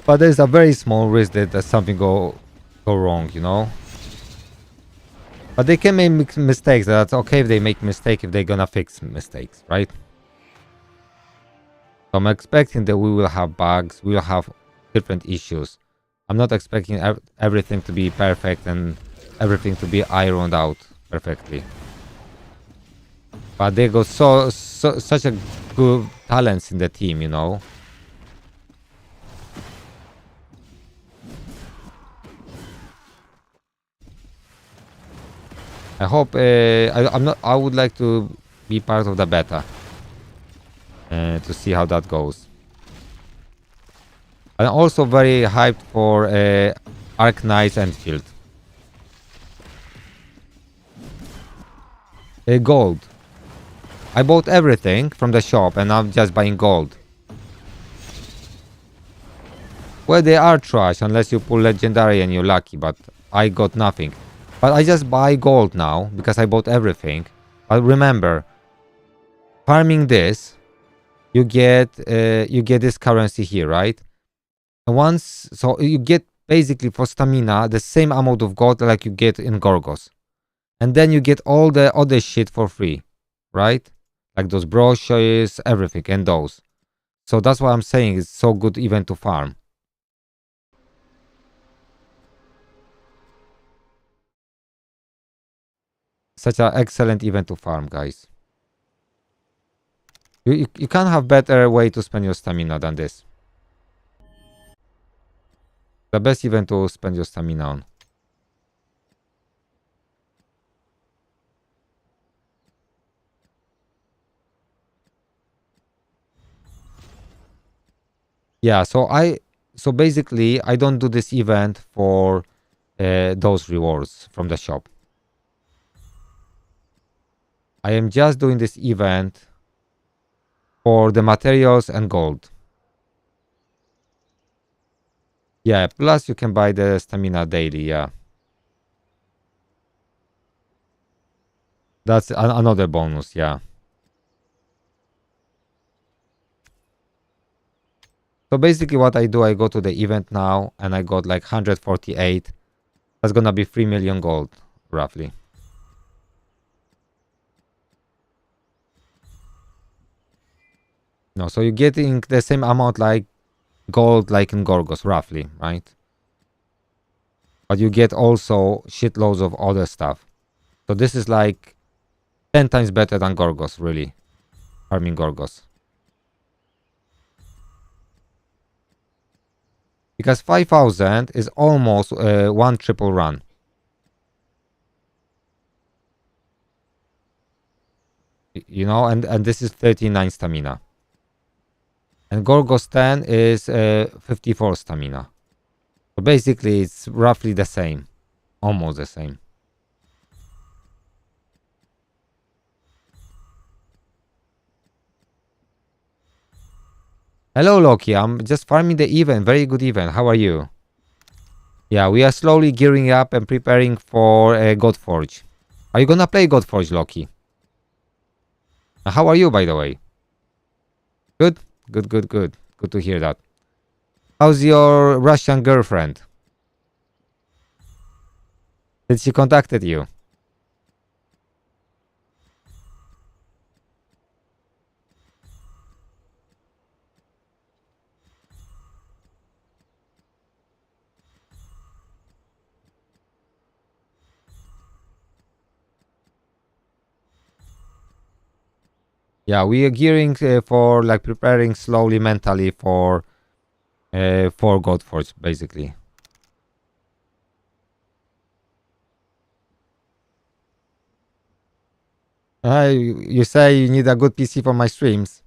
But there's a very small risk that something go wrong, you know. But they can make mistakes. That's okay if they make mistake if they're gonna fix mistakes, right? So I'm expecting that we will have bugs, we will have different issues. I'm not expecting everything to be perfect and everything to be ironed out perfectly. But they got such a good talents in the team, you know. I hope I'm not. I would like to be part of the beta to see how that goes. I'm also very hyped for Arc Knight's Enfield. Gold. I bought everything from the shop and I'm just buying gold. Well, they are trash unless you pull legendary and you're lucky, but I got nothing. But I just buy gold now because I bought everything. But remember, farming this, you get this currency here, right? And once, so you get basically for stamina the same amount of gold like you get in Gorgos, and then you get all the other shit for free, right? Like those brochures, everything, and those. So that's why I'm saying it's so good even to farm. Such an excellent event to farm, guys. You can't have better way to spend your stamina than this. The best event to spend your stamina on. Yeah, so basically I don't do this event for those rewards from the shop. I am just doing this event for the materials and gold. Yeah, plus you can buy the stamina daily, yeah. That's another bonus, yeah. So basically what I do, I go to the event now and I got like 148. That's gonna be 3 million gold, roughly. No, so you're getting the same amount like gold like in Gorgos, roughly, right? But you get also shitloads of other stuff. So this is like 10 times better than Gorgos, really. Farming Gorgos. Because 5,000 is almost one triple run. You know, and this is 39 stamina. And Gorgos 10 is 54 stamina. So basically it's roughly the same. Almost the same. Hello Loki, I'm just farming the event. Very good event. How are you? Yeah, we are slowly gearing up and preparing for Godforge. Are you gonna play Godforge, Loki? How are you, by the way? Good? Good, good, good. Good to hear that. How's your Russian girlfriend? Did she contacted you? Yeah, we are gearing for like preparing slowly mentally for Godforge, basically. You say you need a good PC for my streams.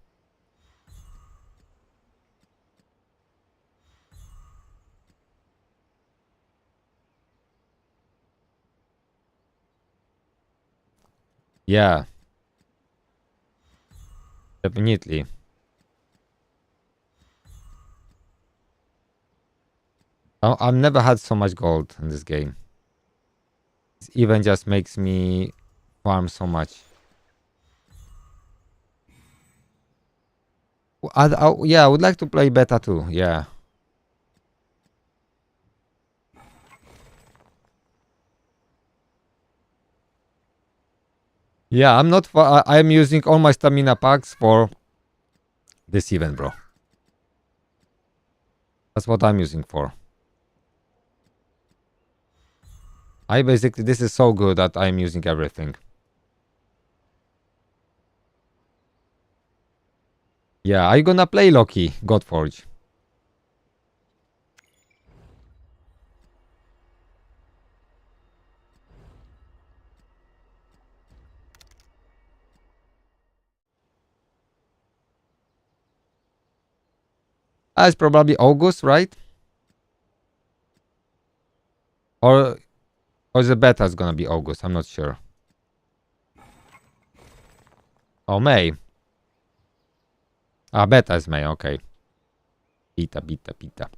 Yeah, definitely. I've never had so much gold in this game. It even just makes me farm so much. Yeah, I would like to play beta too. Yeah. Yeah, I'm not. I'm using all my stamina packs for this event, bro. That's what I'm using for. I basically, this is so good that I'm using everything. Yeah, I gonna play Loki, Godforge. It's probably August, right? Or the beta is gonna be August. I'm not sure. Oh, May. Beta is May. Okay. Beta.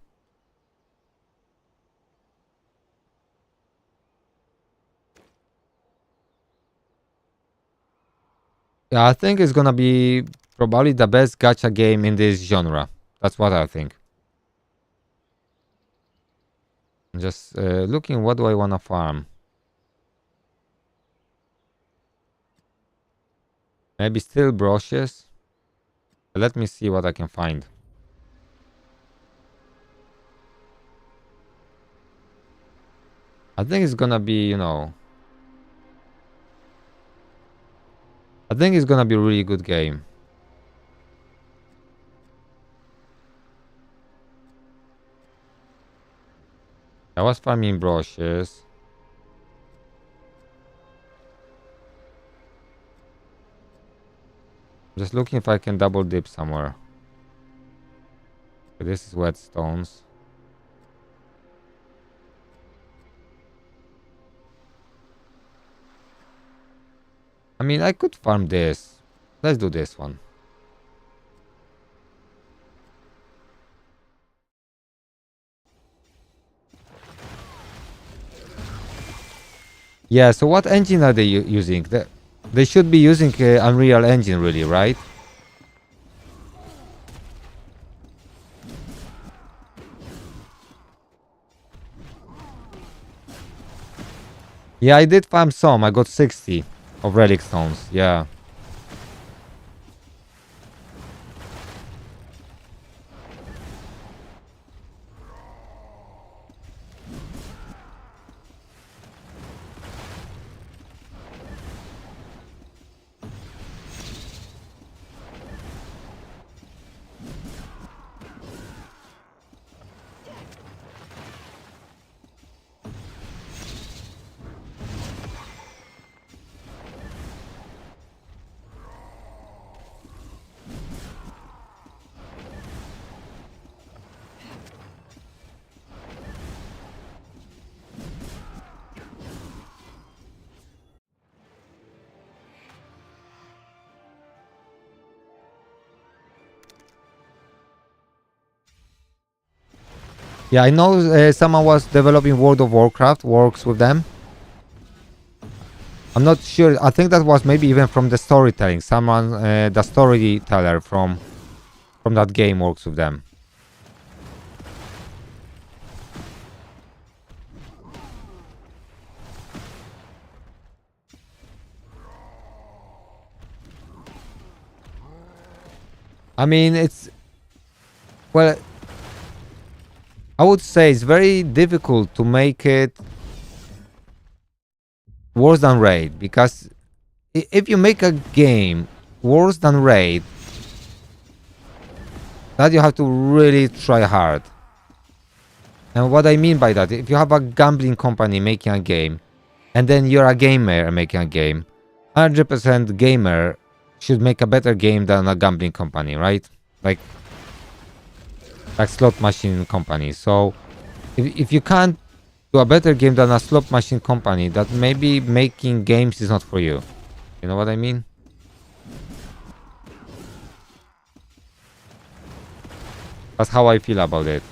Yeah, I think it's gonna be probably the best gacha game in this genre. That's what I think. Just looking, what do I wanna farm? Maybe still brushes. Let me see what I can find. I think it's gonna be, I think it's gonna be a really good game. I was farming brushes. Just looking if I can double dip somewhere. Okay, this is whetstones. I mean, I could farm this. Let's do this one. Yeah, so what engine are they using? They should be using Unreal Engine, really, right? Yeah, I did farm some. I got 60 of relic stones. Yeah. Yeah, I know someone was developing World of Warcraft, works with them. I'm not sure. I think that was maybe even from the storytelling. Someone, the storyteller from that game works with them. I mean, well, I would say it's very difficult to make it worse than Raid, because if you make a game worse than Raid, that you have to really try hard. And what I mean by that, if you have a gambling company making a game, and then you're a gamer making a game, 100% gamer should make a better game than a gambling company, right? Like slot machine company. So if you can't do a better game than a slot machine company, that maybe making games is not for you. You know what I mean? That's how I feel about it.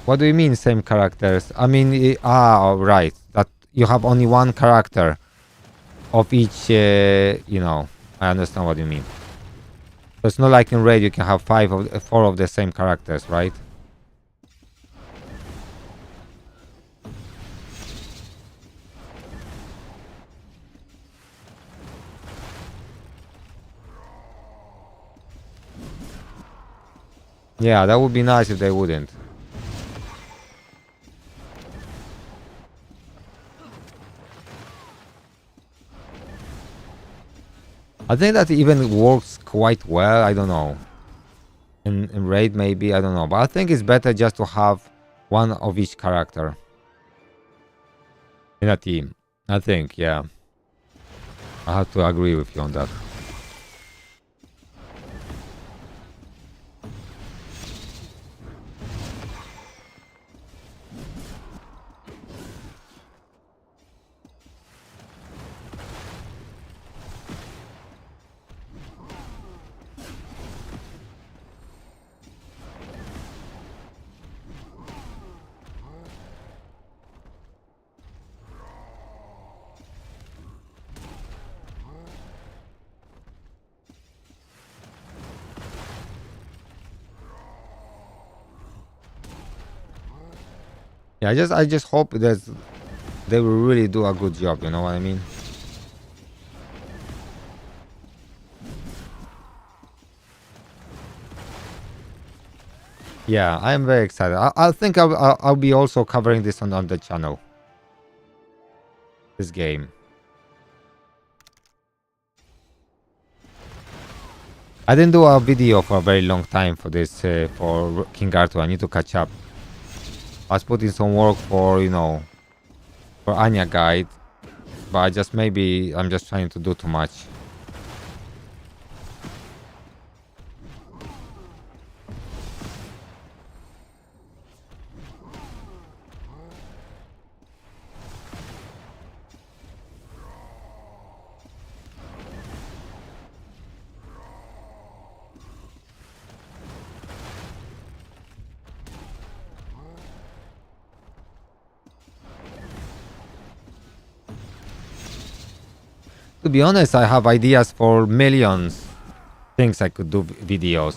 What do you mean same characters? I mean, right. That you have only one character of each, I understand what you mean. So it's not like in Raid you can have four of the same characters, right? Yeah, that would be nice if they wouldn't. I think that even works quite well. I don't know. In Raid, maybe. I don't know. But I think it's better just to have one of each character in a team. I think, yeah. I have to agree with you on that. Yeah, I just hope that they will really do a good job. You know what I mean? Yeah, I am very excited. I think I'll be also covering this on the channel. This game. I didn't do a video for a very long time for this for King Arthur. I need to catch up. I was putting some work for for Anya guide, but I'm just trying to do too much. To be honest, I have ideas for millions things I could do videos.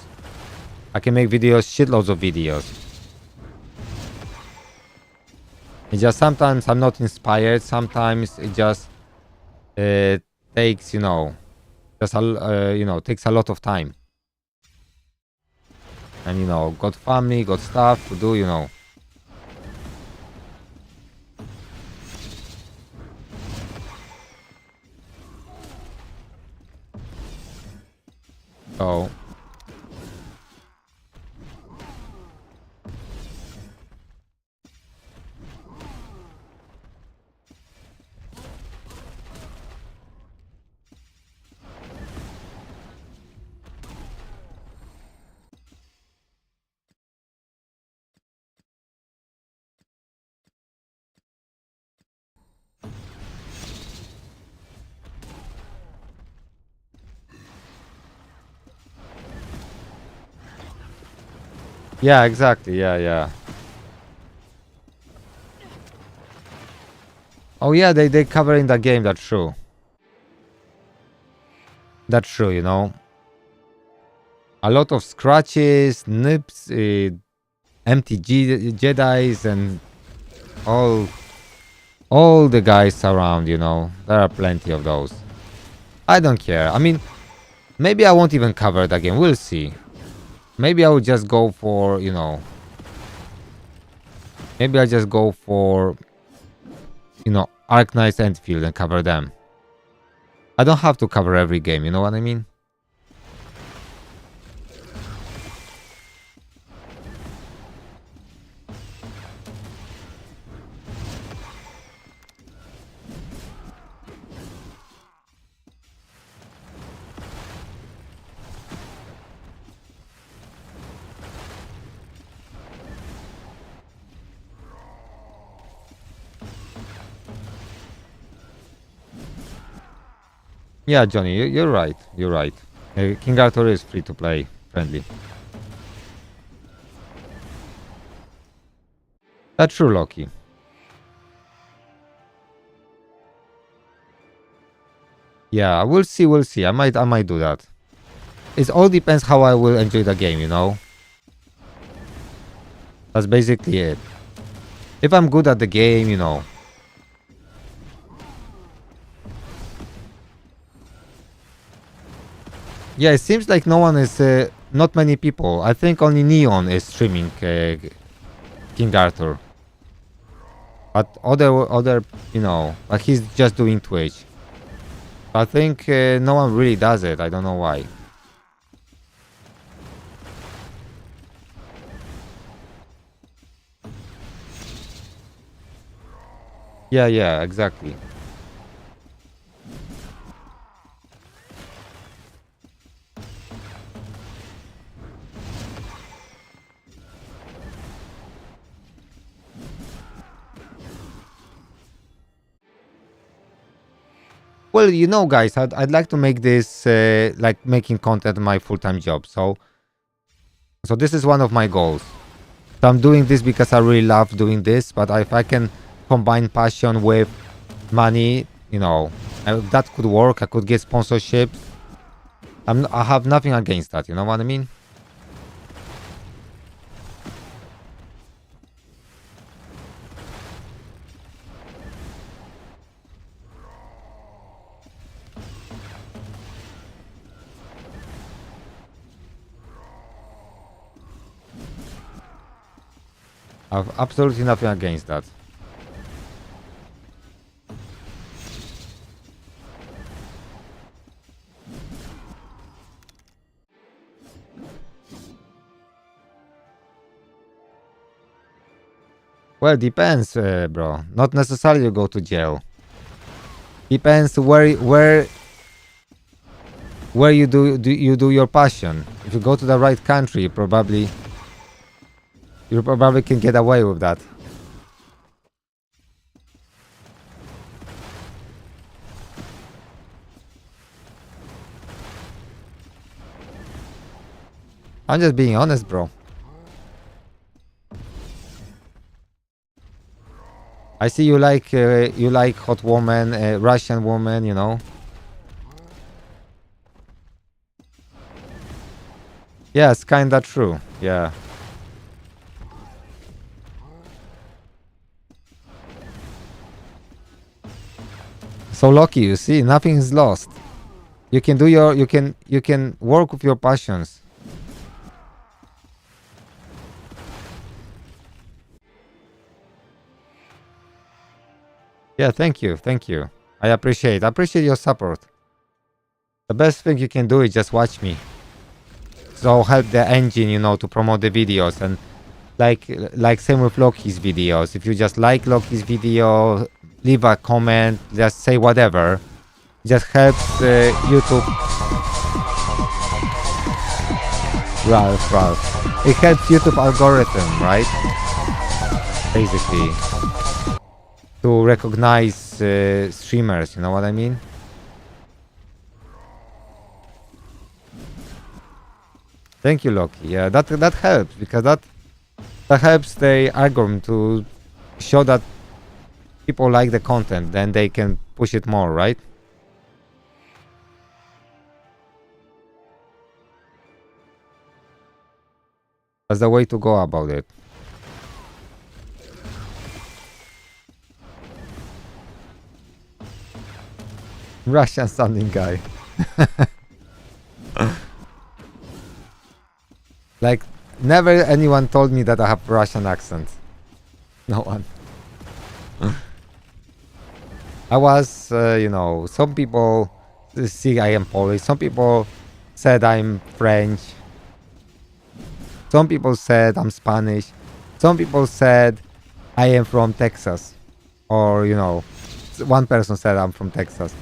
I can make videos, shitloads of videos. It's just sometimes I'm not inspired. Sometimes it just takes takes a lot of time. And got family, got stuff to do. So yeah, exactly. Yeah. Oh yeah, they cover in the game. That's true. That's true. A lot of scratches, nips, empty Jedi's, and all all the guys around. There are plenty of those. I don't care. I mean, maybe I won't even cover it again. We'll see. Maybe I will just go for. Maybe I just go for Arc Knight's Enfield and cover them. I don't have to cover every game. You know what I mean? Yeah, Johnny, you're right. You're right. King Arthur is free to play, friendly. That's true, Loki. Yeah, we'll see. We'll see. I might do that. It all depends how I will enjoy the game, you know? That's basically it. If I'm good at the game, you know. Yeah, it seems like no one is, not many people. I think only Neon is streaming King Arthur. But other, you know, like he's just doing Twitch. I think no one really does it. I don't know why. Yeah, yeah, exactly. Well, you know, guys, I'd like to make this like making content my full-time job. So this is one of my goals. So I'm doing this because I really love doing this. But if I can combine passion with money, you know, that could work. I could get sponsorships. I have nothing against that. You know what I mean? I have absolutely nothing against that. Well, depends, bro. Not necessarily you go to jail. Depends where you do your passion. If you go to the right country, you probably can get away with that. I'm just being honest, bro. I see you like hot woman, Russian woman, you know. Yeah, it's kinda true. Yeah. So lucky, you see, nothing is lost. You can do your you can work with your passions. Yeah, thank you, thank you. I appreciate your support. The best thing you can do is just watch me. So help the engine, you know, to promote the videos and like same with Loki's videos. If you just like Loki's video, leave a comment, just say whatever. Just helps YouTube. Ralph. It helps YouTube algorithm, right? Basically, to recognize streamers. You know what I mean? Thank you, Loki. Yeah, that helps because that helps the algorithm to show that people like the content. Then they can push it more, right? That's the way to go about it. Russian sounding guy. Like, never anyone told me that I have Russian accent. No one. I was, you know, some people see I am Polish. Some people said I'm French. Some people said I'm Spanish. Some people said I am from Texas. Or, you know, one person said I'm from Texas.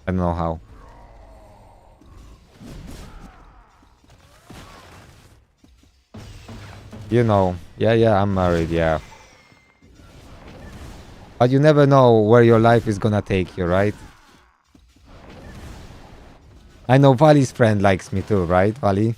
I don't know how. You know, yeah, I'm married, yeah. But you never know where your life is gonna take you, right? I know Vali's friend likes me too, right, Vali?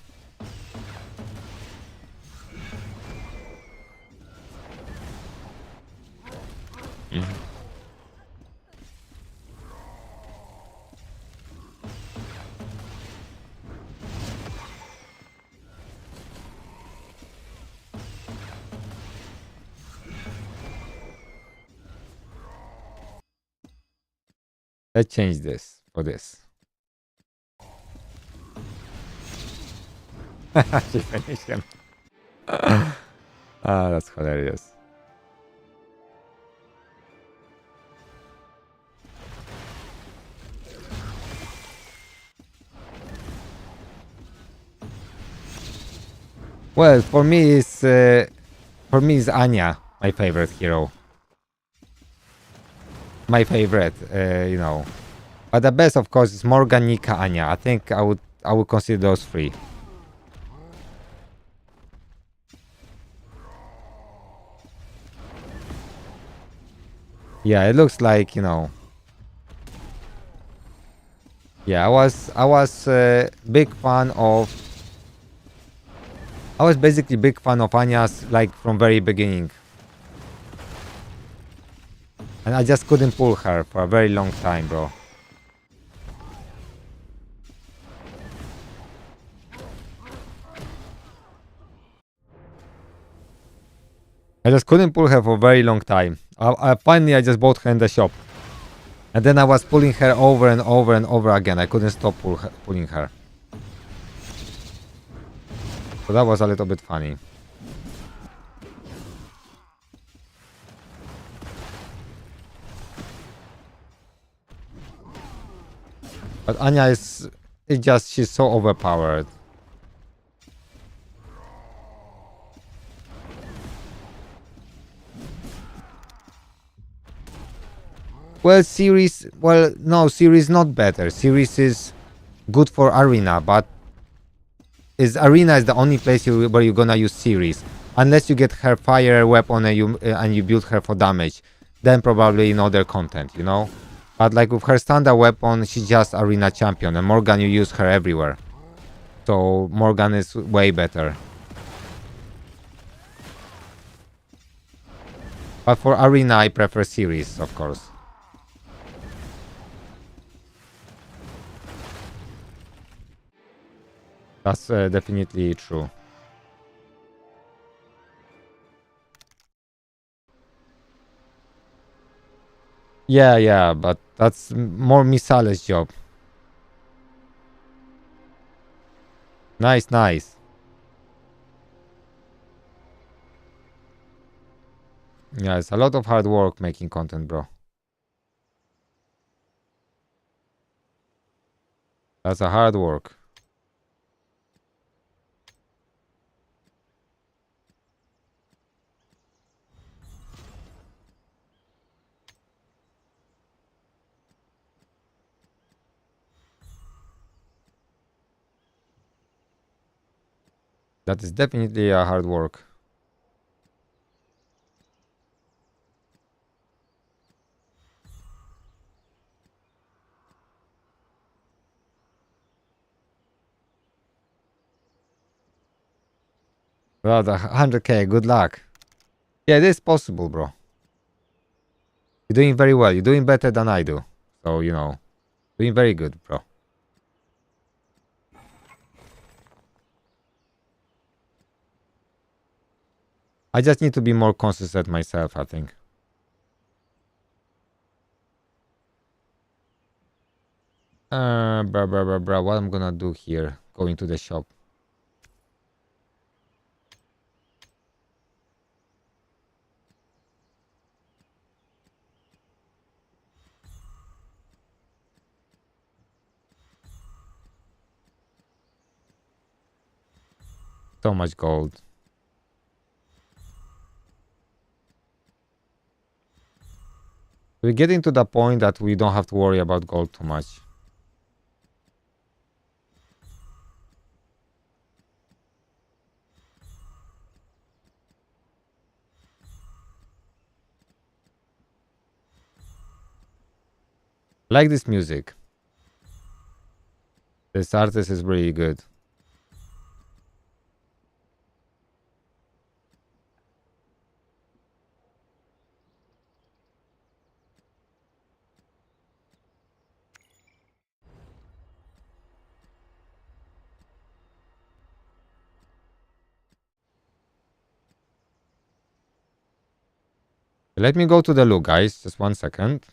Let's change this for this. She finished him. Ah, that's hilarious. Well, for me is Anya, my favorite hero. My favorite, you know. But the best, of course, is Morgan, Nika, Anya. I think I would consider those three. Yeah, it looks like, you know. Yeah, I was big fan of. I was basically big fan of Anya's like from very beginning, and I just couldn't pull her for a very long time, bro. I just couldn't pull her for a very long time. Finally I just bought her in the shop, and then I was pulling her over and over and over again. I couldn't stop pulling her. So that was a little bit funny. But Anya is she's so overpowered. No, series not better. Series is good for arena, but arena is the only place where you're gonna use series. Unless you get her fire weapon and you build her for damage, then probably in other content, you know. But like with her standard weapon, she's just arena champion, and Morgan you use her everywhere. So Morgan is way better. But for arena, I prefer series, of course. That's definitely true. Yeah, yeah, but that's more Misale's job. Nice, nice. Yeah, it's a lot of hard work making content, bro. That's a hard work. That is definitely a hard work. Well, the 100k, good luck. Yeah, it is possible, bro. You're doing very well. You're doing better than I do. So, you know, doing very good, bro. I just need to be more consistent myself, I think. Bruh. What I'm gonna do here? Going to the shop. So much gold. We're getting to the point that we don't have to worry about gold too much. I like this music. This artist is really good. Let me go to the look, guys. Just 1 second.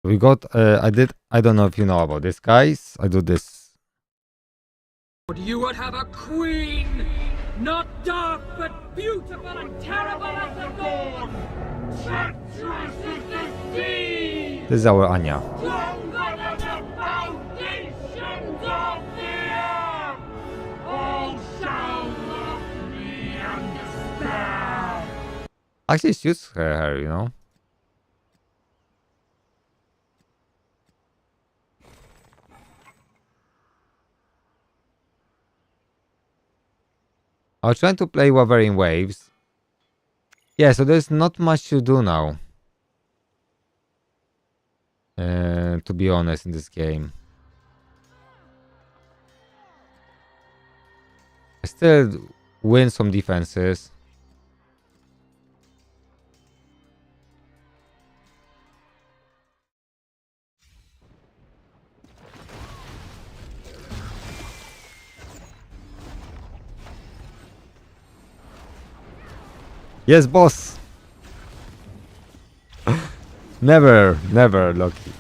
We got, I don't know if you know about this, guys. I do this. You would have a queen, not dark but beautiful and terrible as the dawn. Treacherous as the sea. This is our Anya. Stronger than the foundations of the earth. All shall love me understand. Actually suits her, you know. I was trying to play Wolverine Waves. Yeah, so there's not much to do now. To be honest, in this game. I still win some defenses. Yes, boss. Never lucky.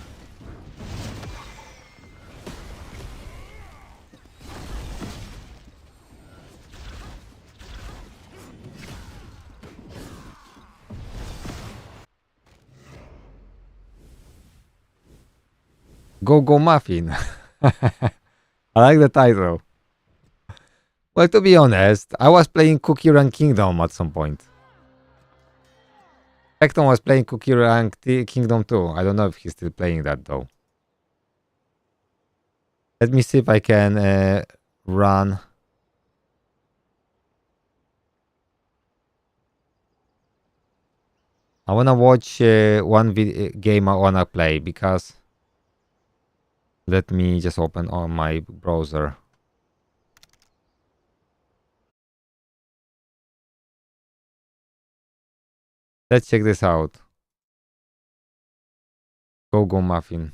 Go Muffin. I like the title. Well, to be honest, I was playing Cookie Run Kingdom at some point. Hecton was playing Cookie Run Kingdom too. I don't know if he's still playing that though. Let me see if I can run. I wanna watch one game I wanna play because. Let me just open on my browser. Let's check this out. Go Muffin.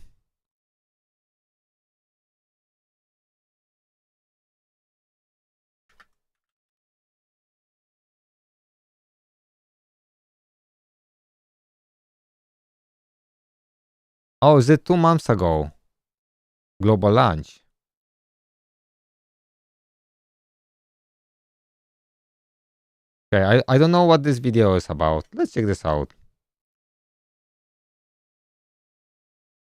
Oh, is it 2 months ago? Global launch. Okay, I don't know what this video is about. Let's check this out.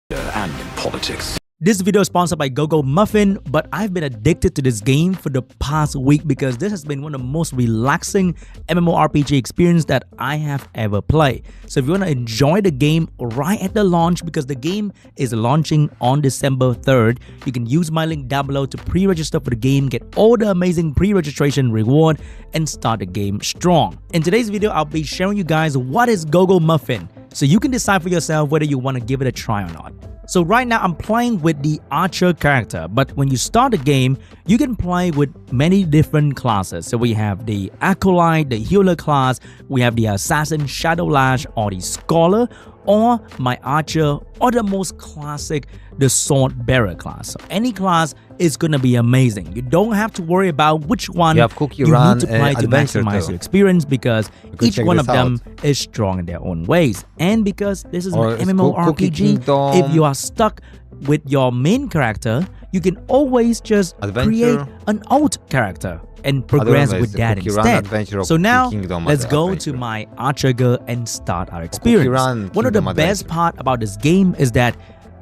And politics. This video is sponsored by GoGo Muffin, but I've been addicted to this game for the past week because this has been one of the most relaxing MMORPG experience that I have ever played. So if you want to enjoy the game right at the launch, because the game is launching on December 3rd, you can use my link down below to pre-register for the game, get all the amazing pre-registration reward, and start the game strong. In today's video, I'll be sharing you guys what is GoGo Muffin, so you can decide for yourself whether you want to give it a try or not. So right now I'm playing with the archer character, but when you start the game, you can play with many different classes. So we have the acolyte, the healer class, we have the assassin, shadow lash, or the scholar, or my archer, or the most classic, the sword bearer class. So any class is gonna be amazing. You don't have to worry about which one you need to play to maximize your experience, because each one of them is strong in their own ways. And because this is an MMORPG, if you are stuck with your main character, you can always just create an alt character and progress with that instead. So now, let's go to my archer girl and start our experience. One of the best part about this game is that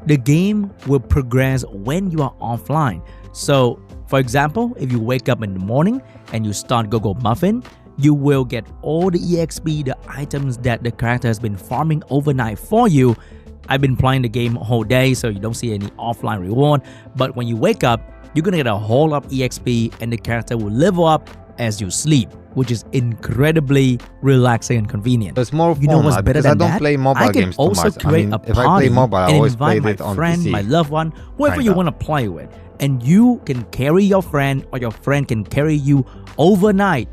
the game will progress when you are offline. So, for example, if you wake up in the morning and you start GoGo Muffin, you will get all the EXP, the items that the character has been farming overnight for you. I've been playing the game whole day, so you don't see any offline reward. But when you wake up, you're gonna get a whole lot of EXP, and the character will level up as you sleep, which is incredibly relaxing and convenient. It's more fun, you know what's better than that? I don't play mobile games too much. I can also create a party, if I play mobile, I always play my it on friend, PC. my loved one, whoever you want to play with, and you can carry your friend, or your friend can carry you overnight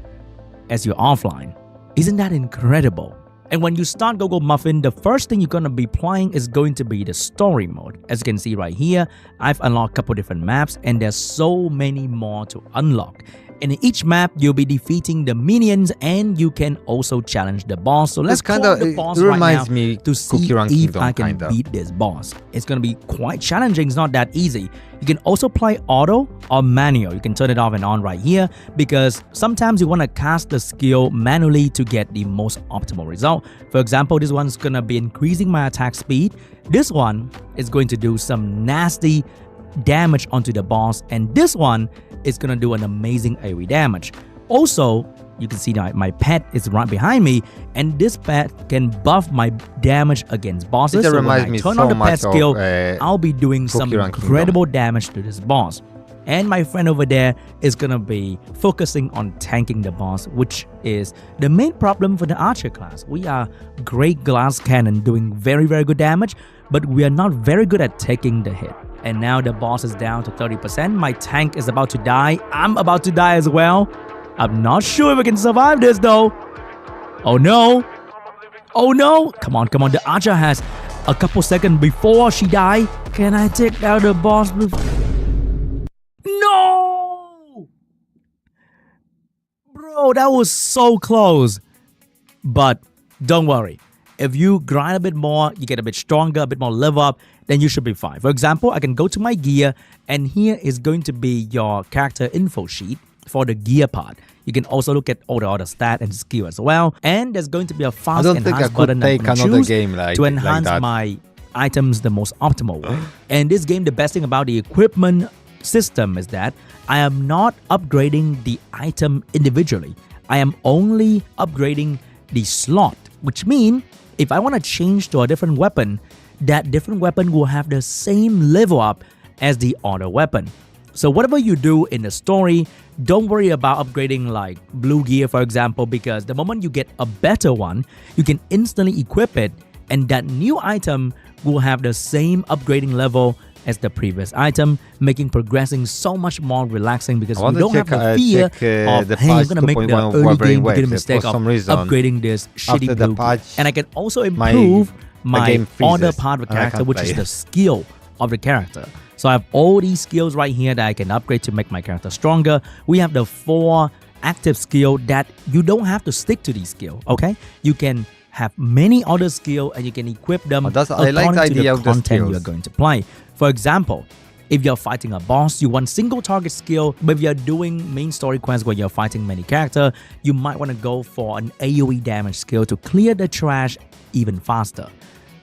as you're offline. Isn't that incredible? And when you start GoGo Muffin, the first thing you're going to be playing is going to be the story mode. As you can see right here, I've unlocked a couple different maps, and there's so many more to unlock. And in each map, you'll be defeating the minions and you can also challenge the boss. So let's call the boss right now to see if I can beat this boss. It's going to be quite challenging. It's not that easy. You can also play auto or manual. You can turn it off and on right here because sometimes you want to cast the skill manually to get the most optimal result. For example, this one's going to be increasing my attack speed. This one is going to do some nasty damage onto the boss, and this one is gonna do an amazing AoE damage. Also, you can see that my pet is right behind me, and this pet can buff my damage against bosses. So when I turn on the pet skill, I'll be doing some incredible damage to this boss. And my friend over there is gonna be focusing on tanking the boss, which is the main problem for the archer class. We are great glass cannon doing very good damage, but we are not very good at taking the hit. And now the boss is down to 30%. My tank is about to die. I'm about to die as well. I'm not sure if I can survive this though. Oh no. Oh no. Come on. The archer has a couple seconds before she dies. Can I take out the boss? No! Bro, that was so close. But don't worry. If you grind a bit more, you get a bit stronger, a bit more level up, then you should be fine. For example, I can go to my gear, and here is going to be your character info sheet for the gear part. You can also look at all the other stat and skill as well. And there's going to be a fast enhance button I'm going to choose to enhance my items the most optimal way. And this game, the best thing about the equipment system is that I am not upgrading the item individually. I am only upgrading the slot, which means if I want to change to a different weapon, that different weapon will have the same level up as the other weapon. So whatever you do in the story, don't worry about upgrading like blue gear, for example, because the moment you get a better one, you can instantly equip it, and that new item will have the same upgrading level as the previous item, making progressing so much more relaxing because you don't have the fear of, hey, I'm gonna make the early game beginning mistake of upgrading this shitty blue gear. And I can also improve my other part of the character, which is the skill of the character. So I have all these skills right here that I can upgrade to make my character stronger. We have the 4 active skill that you don't have to stick to these skills, okay? You can have many other skills and you can equip them according to the content you are going to play. For example, if you're fighting a boss, you want single target skill, but if you're doing main story quests where you're fighting many characters, you might want to go for an AoE damage skill to clear the trash even faster.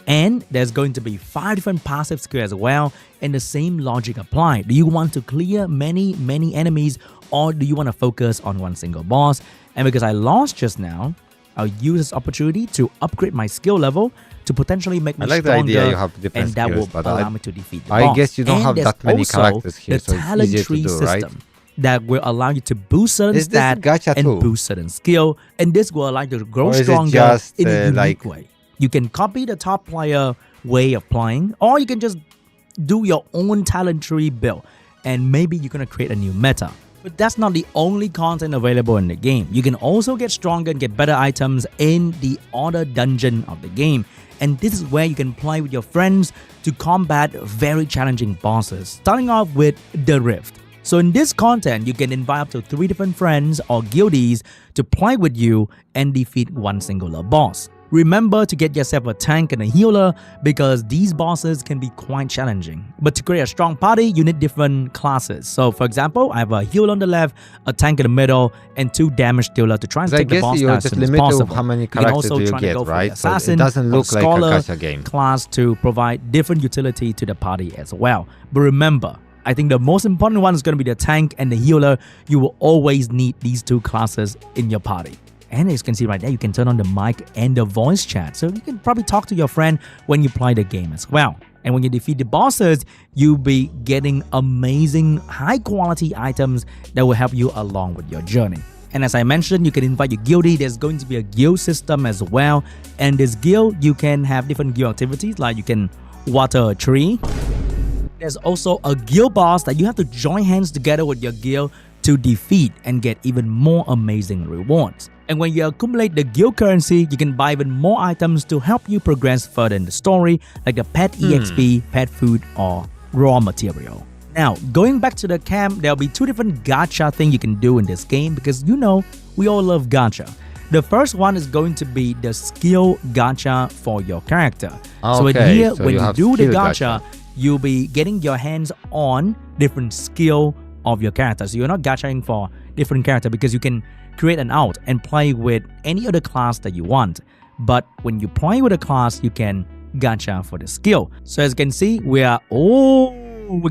And there's going to be 5 different passive skills as well, and the same logic applied. Do you want to clear many enemies, or do you want to focus on one single boss? And because I lost just now, I'll use this opportunity to upgrade my skill level to potentially make me stronger, idea you have and that will allow me to defeat the boss. I guess you don't have that many characters here, so it's easier to do, right? That will allow you to boost certain stats and boost certain skill, and this will allow you to grow stronger in a unique way. You can copy the top player way of playing, or you can just do your own talent tree build, and maybe you're gonna create a new meta. But that's not the only content available in the game. You can also get stronger and get better items in the other dungeon of the game. And this is where you can play with your friends to combat very challenging bosses, starting off with the Rift. So in this content, you can invite up to 3 different friends or guildies to play with you and defeat one singular boss. Remember to get yourself a tank and a healer because these bosses can be quite challenging. But to create a strong party, you need different classes. So for example, I have a healer on the left, a tank in the middle, and 2 damage dealer to try and take the boss down as soon as possible. How many characters do you get, right? Assassin, so it doesn't look like a gacha game. Class to provide different utility to the party as well. But remember, I think the most important one is going to be the tank and the healer. You will always need these 2 classes in your party. And as you can see right there, you can turn on the mic and the voice chat. So you can probably talk to your friend when you play the game as well. And when you defeat the bosses, you'll be getting amazing high quality items that will help you along with your journey. And as I mentioned, you can invite your guildie. There's going to be a guild system as well. And this guild, you can have different guild activities, like you can water a tree. There's also a guild boss that you have to join hands together with your guild to defeat and get even more amazing rewards. And when you accumulate the guild currency, you can buy even more items to help you progress further in the story, like the pet EXP, pet food, or raw material. Now, going back to the camp, there'll be two different gacha things you can do in this game because you know we all love gacha. The first one is going to be the skill gacha for your character. So in here, when you do the gacha, you'll be getting your hands on different skill of your character. So you're not gachaing for different character because you can create an alt and play with any other class that you want. But when you play with a class, you can gacha for the skill. So as you can see, we're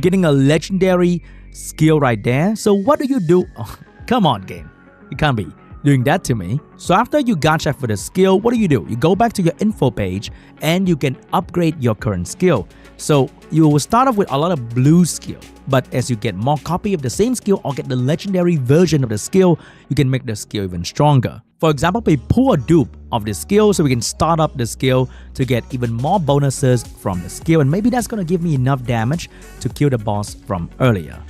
getting a legendary skill right there. So what do you do? Oh, come on, game. You can't be doing that to me. So after you gacha for the skill, what do? You go back to your info page and you can upgrade your current skill. So you will start off with a lot of blue skill, but as you get more copy of the same skill or get the legendary version of the skill, you can make the skill even stronger. For example, we pull a dupe of the skill so we can start up the skill to get even more bonuses from the skill, and maybe that's going to give me enough damage to kill the boss from earlier.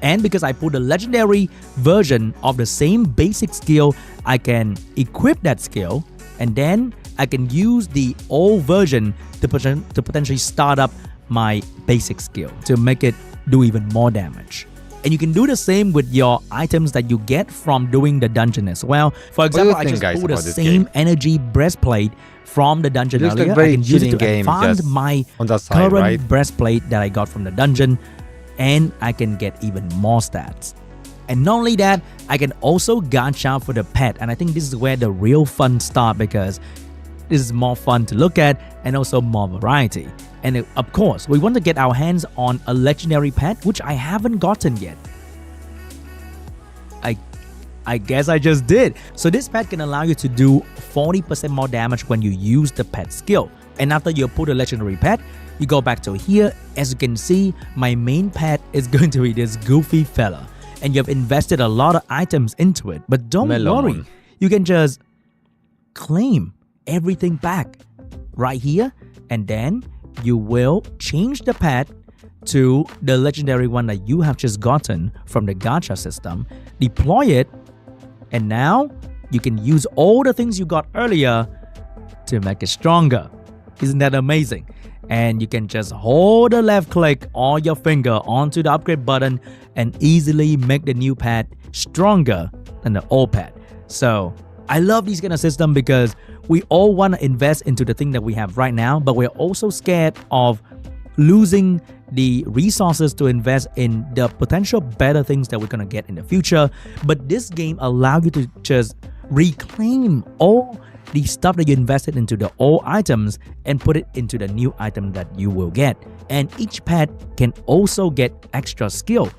And because I put the legendary version of the same basic skill, I can equip that skill and then I can use the old version to potentially start up my basic skill to make it do even more damage. And you can do the same with your items that you get from doing the dungeon as well. For example, I just pulled the same energy breastplate from the dungeon earlier. I can use it to advance my current breastplate that I got from the dungeon, and I can get even more stats. And not only that, I can also gacha for the pet, and I think this is where the real fun starts because this is more fun to look at and also more variety. And of course, we want to get our hands on a legendary pet, which I haven't gotten yet. I guess I just did. So this pet can allow you to do 40% more damage when you use the pet skill. And after you put a legendary pet, you go back to here. As you can see, my main pet is going to be this goofy fella. And you have invested a lot of items into it. But don't worry, you can just claim everything back right here. And then you will change the pet to the legendary one that you have just gotten from the gacha system, deploy it, and now you can use all the things you got earlier to make it stronger. Isn't that amazing? And you can just hold the left click or your finger onto the upgrade button and easily make the new pet stronger than the old pet. So I love these kind of system because we all want to invest into the thing that we have right now, but we're also scared of losing the resources to invest in the potential better things that we're going to get in the future. But this game allows you to just reclaim all the stuff that you invested into the old items and put it into the new item that you will get. And each pet can also get extra skill.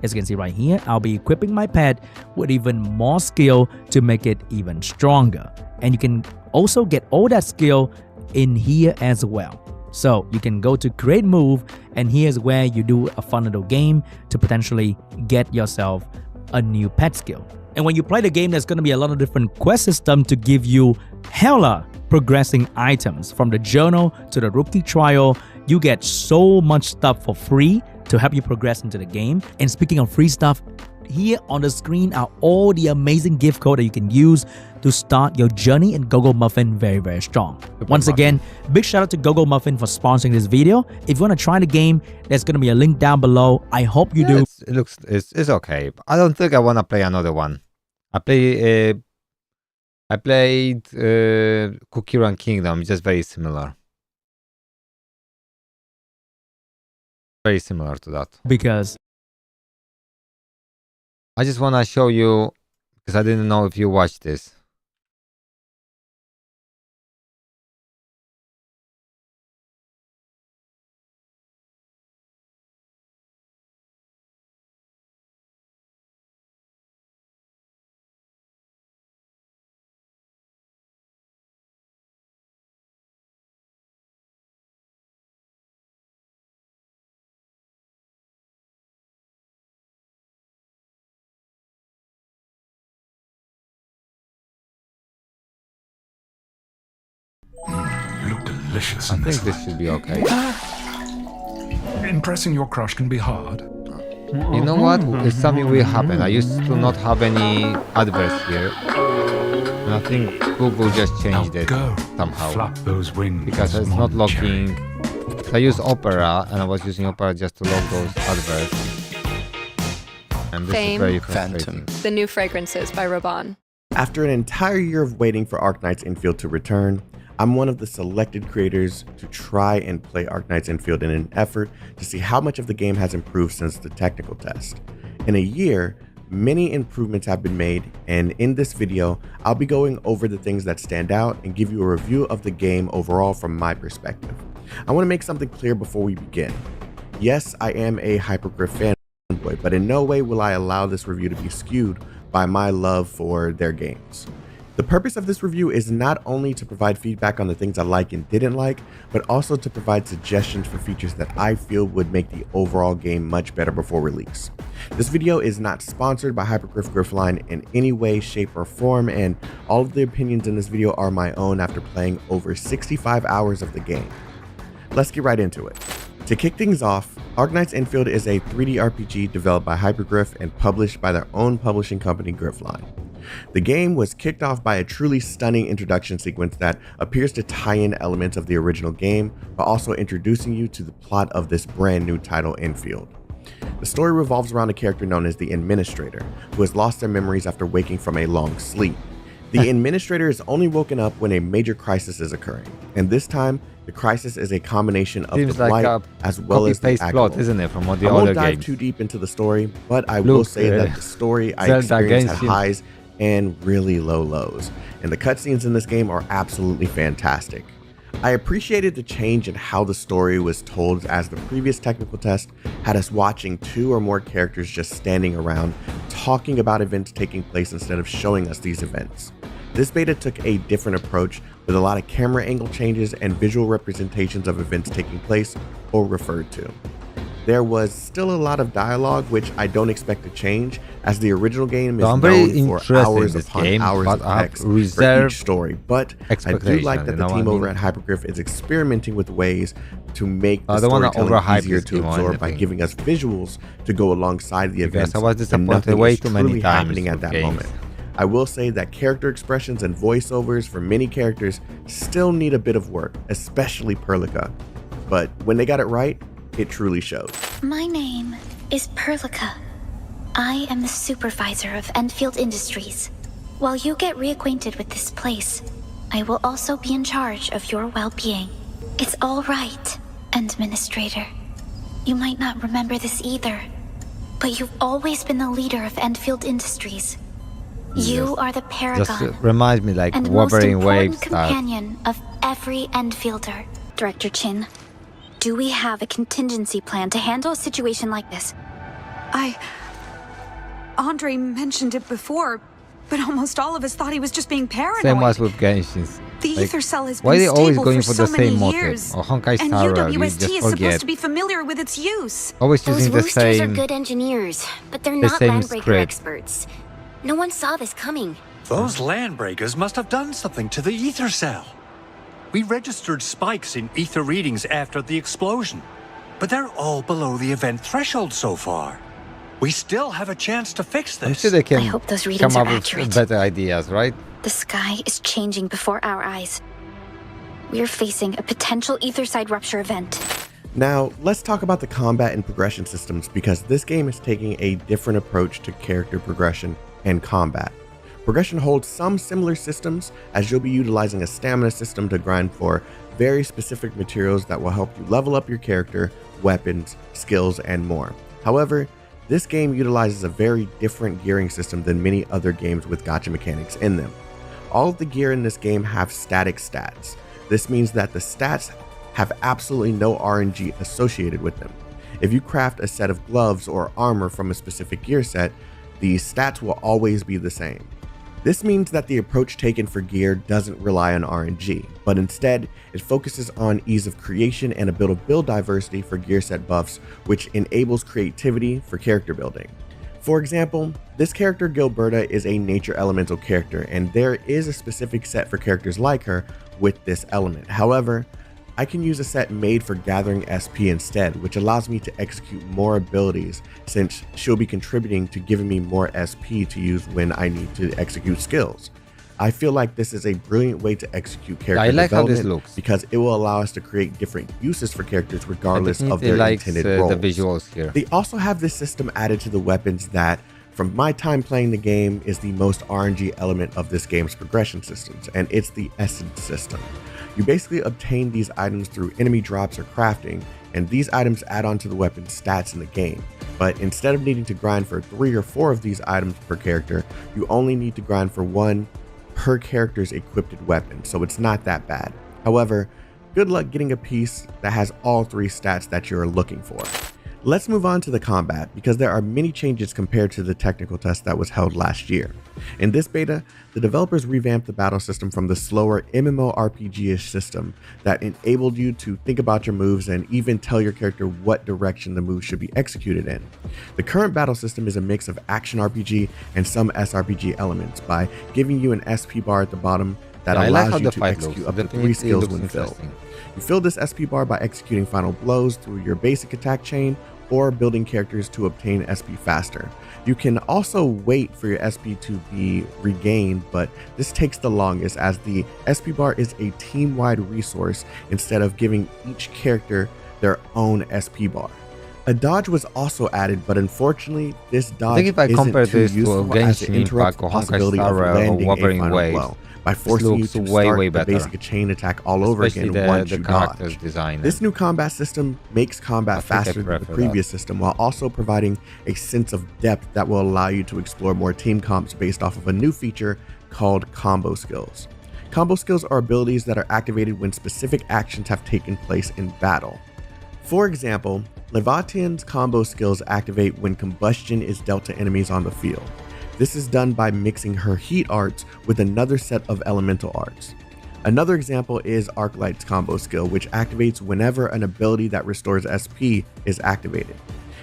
As you can see right here, I'll be equipping my pet with even more skill to make it even stronger. And you can also get all that skill in here as well. So you can go to create move, and here's where you do a fun little game to potentially get yourself a new pet skill. And when you play the game, there's going to be a lot of different quest system to give you hella progressing items. From the journal to the rookie trial, you get so much stuff for free to help you progress into the game. And speaking of free stuff, here on the screen are all the amazing gift code that you can use to start your journey in Gogo Muffin very, very strong. Once again, big shout out to Gogo Muffin for sponsoring this video. If you want to try the game, there's going to be a link down below. I hope you do. It's okay. I don't think I want to play another one. I played Cookie Run Kingdom, just very similar. Very similar to that. Because I just want to show you, because I didn't know if you watched this. You look delicious. I think this should be okay. Impressing your crush can be hard. You know what? If something will happen, I used to not have any adverts here. And I think Google just changed it somehow. Flap those wings because it's not locking I use Opera, and I was using Opera just to log those adverts. And this is very frustrating. The New Fragrances by Raban. After an entire year of waiting for Arknight's Infield to return, I'm one of the selected creators to try and play Arknight's Infield in an effort to see how much of the game has improved since the technical test. In a year, many improvements have been made, and in this video, I'll be going over the things that stand out and give you a review of the game overall from my perspective. I want to make something clear before we begin. Yes, I am a Hypergriff fanboy, but in no way will I allow this review to be skewed by my love for their games. The purpose of this review is not only to provide feedback on the things I like and didn't like, but also to provide suggestions for features that I feel would make the overall game much better before release. This video is not sponsored by Hypergriff Griffline in any way, shape, or form, and all of the opinions in this video are my own after playing over 65 hours of the game. Let's get right into it. To kick things off, Arknight's Infield is a 3D RPG developed by Hypergriff and published by their own publishing company, Griffline. The game was kicked off by a truly stunning introduction sequence that appears to tie in elements of the original game, but also introducing you to the plot of this brand new title, Infield. The story revolves around a character known as the Administrator, who has lost their memories after waking from a long sleep. The Administrator is only woken up when a major crisis is occurring, and this time, the crisis is a combination of the blight as well as the plot, isn't it, from all the I other won't dive games? too deep into the story, but I will say that the story I experienced had highs and really low lows, and the cutscenes in this game are absolutely fantastic. I appreciated the change in how the story was told, as the previous technical test had us watching 2 or more characters just standing around talking about events taking place instead of showing us these events. This beta took a different approach with a lot of camera angle changes and visual representations of events taking place or referred to. There was still a lot of dialogue, which I don't expect to change, as the original game is known for hours upon hours of text for each story, but I do like that the team over at Hypergriff is experimenting with ways to make the storytelling easier to absorb by giving us visuals to go alongside the events, and nothing is truly happening at that moment. I will say that character expressions and voiceovers for many characters still need a bit of work, especially Perlica, but when they got it right, it truly shows. My name is Perlica. I am the supervisor of Enfield Industries. While you get reacquainted with this place, I will also be in charge of your well-being. It's all right, Administrator. You might not remember this either, but you've always been the leader of Enfield Industries. You are the paragon Just reminds me like and most Wuthering important Waves companion of every Enfielder. Director Chin, do we have a contingency plan to handle a situation like this? Andre mentioned it before, but almost all of us thought he was just being paranoid. Same as with Genshin. The ether cell has why been are they always stable going for for the so many same motive? years, Or Honkai and Star Rail, UWST just is supposed forget. to be familiar with its use. Always Those using the roosters are same. good engineers, but they're the not same landbreaker script. experts. No one saw this coming. Those landbreakers must have done something to the ether cell. We registered spikes in ether readings after the explosion, but they're all below the event threshold so far. We still have a chance to fix this. I'm sure they can I hope those readings come are up accurate. with better ideas, right? The sky is changing before our eyes. We're facing a potential ether side rupture event. Now, let's talk about the combat and progression systems, because this game is taking a different approach to character progression and combat. Progression holds some similar systems, as you'll be utilizing a stamina system to grind for very specific materials that will help you level up your character, weapons, skills, and more. However, this game utilizes a very different gearing system than many other games with gacha mechanics in them. All of the gear in this game have static stats. This means that the stats have absolutely no RNG associated with them. If you craft a set of gloves or armor from a specific gear set, the stats will always be the same. This means that the approach taken for gear doesn't rely on RNG, but instead it focuses on ease of creation and a bit of build diversity for gear set buffs, which enables creativity for character building. For example, this character Gilberta is a nature elemental character, and there is a specific set for characters like her with this element. However, I can use a set made for gathering SP instead, which allows me to execute more abilities, since she'll be contributing to giving me more SP to use when I need to execute skills. I feel like this is a brilliant way to execute character I like how this development looks. because it will allow us to create different uses for characters regardless I of their definitely intended likes, roles. the visuals here. They also have this system added to the weapons that, from my time playing the game, is the most RNG element of this game's progression systems, and it's the essence system. You basically obtain these items through enemy drops or crafting, and these items add on to the weapon's stats in the game. But instead of needing to grind for 3 or 4 of these items per character, you only need to grind for 1 per character's equipped weapon, so it's not that bad. However, good luck getting a piece that has all 3 stats that you're looking for. Let's move on to the combat, because there are many changes compared to the technical test that was held last year. In this beta, the developers revamped the battle system from the slower MMORPG-ish system that enabled you to think about your moves and even tell your character what direction the move should be executed in. The current battle system is a mix of action RPG and some SRPG elements by giving you an SP bar at the bottom that allows you to execute up to 3 skills when filled. You fill this SP bar by executing final blows through your basic attack chain or building characters to obtain SP faster. You can also wait for your SP to be regained, but this takes the longest as the SP bar is a team-wide resource instead of giving each character their own SP bar. A dodge was also added, but unfortunately, this dodge if I compare isn't too this to a useful as it Genshin interrupts Impact the or Honkai possibility of Star Rail or landing a Wuthering final Waves, blow by forcing you to looks start way the better. basic chain attack all over Especially again once the you character's dodge. design. This new combat system makes combat faster than the previous system, while also providing a sense of depth that will allow you to explore more team comps based off of a new feature called combo skills. Combo skills are abilities that are activated when specific actions have taken place in battle. For example, Levatian's combo skills activate when combustion is dealt to enemies on the field. This is done by mixing her heat arts with another set of elemental arts. Another example is Arclight's combo skill, which activates whenever an ability that restores SP is activated.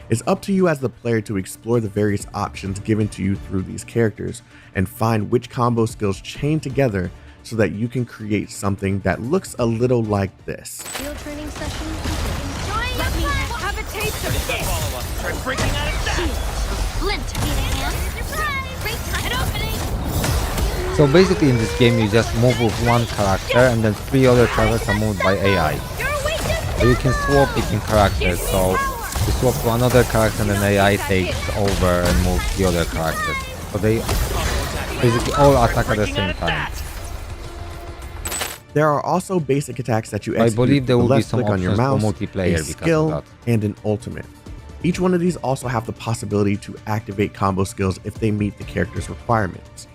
It's up to you as the player to explore the various options given to you through these characters and find which combo skills chain together so that you can create something that looks a little like this. Field training session? Let me have a taste of this! Try breaking out of that! Splinter! An opening! So basically in this game you just move with one character and then 3 other characters are moved by AI. So you can swap between characters, so you swap to another character and then AI takes over and moves the other characters. So they basically all attack at the same time. There are also basic attacks that you I execute believe there with will the be left some click on your options for mouse, multiplayer a because skill, of that. and an ultimate. Each one of these also have the possibility to activate combo skills if they meet the character's requirements.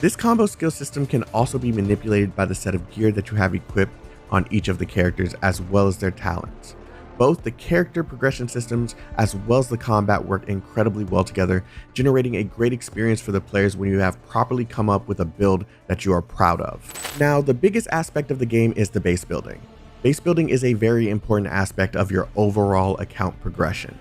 This combo skill system can also be manipulated by the set of gear that you have equipped on each of the characters as well as their talents. Both the character progression systems as well as the combat work incredibly well together, generating a great experience for the players when you have properly come up with a build that you are proud of. Now, the biggest aspect of the game is the base building. Base building is a very important aspect of your overall account progression.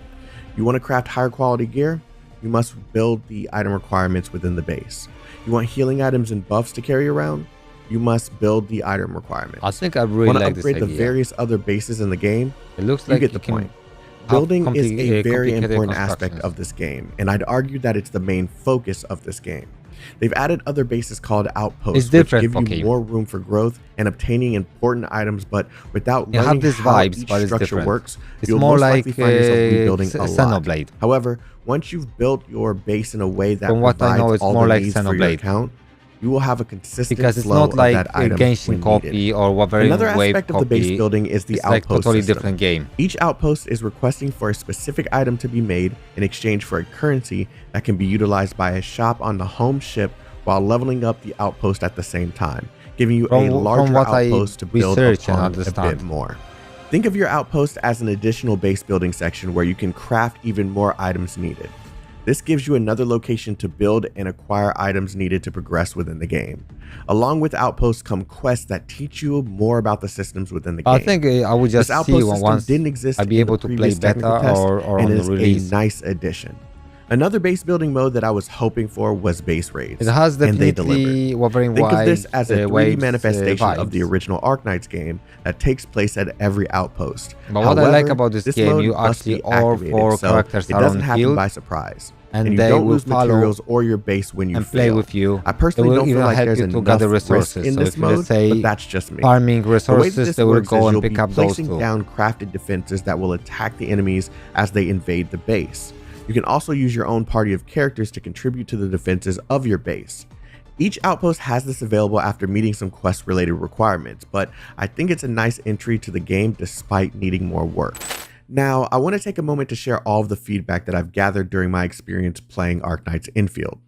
You want to craft higher quality gear? You must build the item requirements within the base. You want healing items and buffs to carry around? You must build the item requirements. I think I really like this upgrade idea. the various other bases in the game? It looks You like get the can point. have Building is a very complicated important aspect constructions. of this game, and I'd argue that it's the main focus of this game. They've added other bases called outposts, It's different, which give okay. you more room for growth and obtaining important items, but without You have learning these how vibes, each but it's structure different. works, It's you'll more most like likely find yourself rebuilding a lot. Xenoblade. However, once you've built your base in a way that From what I provides know, it's all more the like needs for your Xenoblade. account, you will have a consistent Because it's flow not of like that a item Genshin when copy needed. or Wuthering Another Wave aspect of the base copy. building is the It's like outpost totally system. different game. Each outpost is requesting for a specific item to be made in exchange for a currency that can be utilized by a shop on the home ship while leveling up the outpost at the same time, giving you a From larger what I outpost to build research and upon a understand. bit more. Think of your outpost as an additional base building section where you can craft even more items needed. This gives you another location to build and acquire items needed to progress within the game. Along with outposts come quests that teach you more about the systems within the game. I think I would just This see outpost system once didn't exist I'd be in able the to play previous technical beta test, or and on the is release. a nice addition. Another base building mode that I was hoping for was base raids, It has and they definitely delivered. Wuthering Think of this Waves, as a 3D waves, manifestation of vibes. the original Arknights game that takes place at every outpost. But what I like However, about this this game, mode you must actually be all activated, 4 so characters it are doesn't on happen field. by surprise. and you they don't will lose follow materials or your base when you and play fail. with you. I They personally will don't feel even like help there's you to enough gather risk resources. in So this if you, let's mode, say, but that's just me. farming The way that resources, this they will works go is and you'll pick be up those placing too. down crafted defenses that will attack the enemies as they invade the base. You can also use your own party of characters to contribute to the defenses of your base. Each outpost has this available after meeting some quest related requirements, but I think it's a nice entry to the game despite needing more work. Now, I want to take a moment to share all of the feedback that I've gathered during my experience playing Arknight's Infield.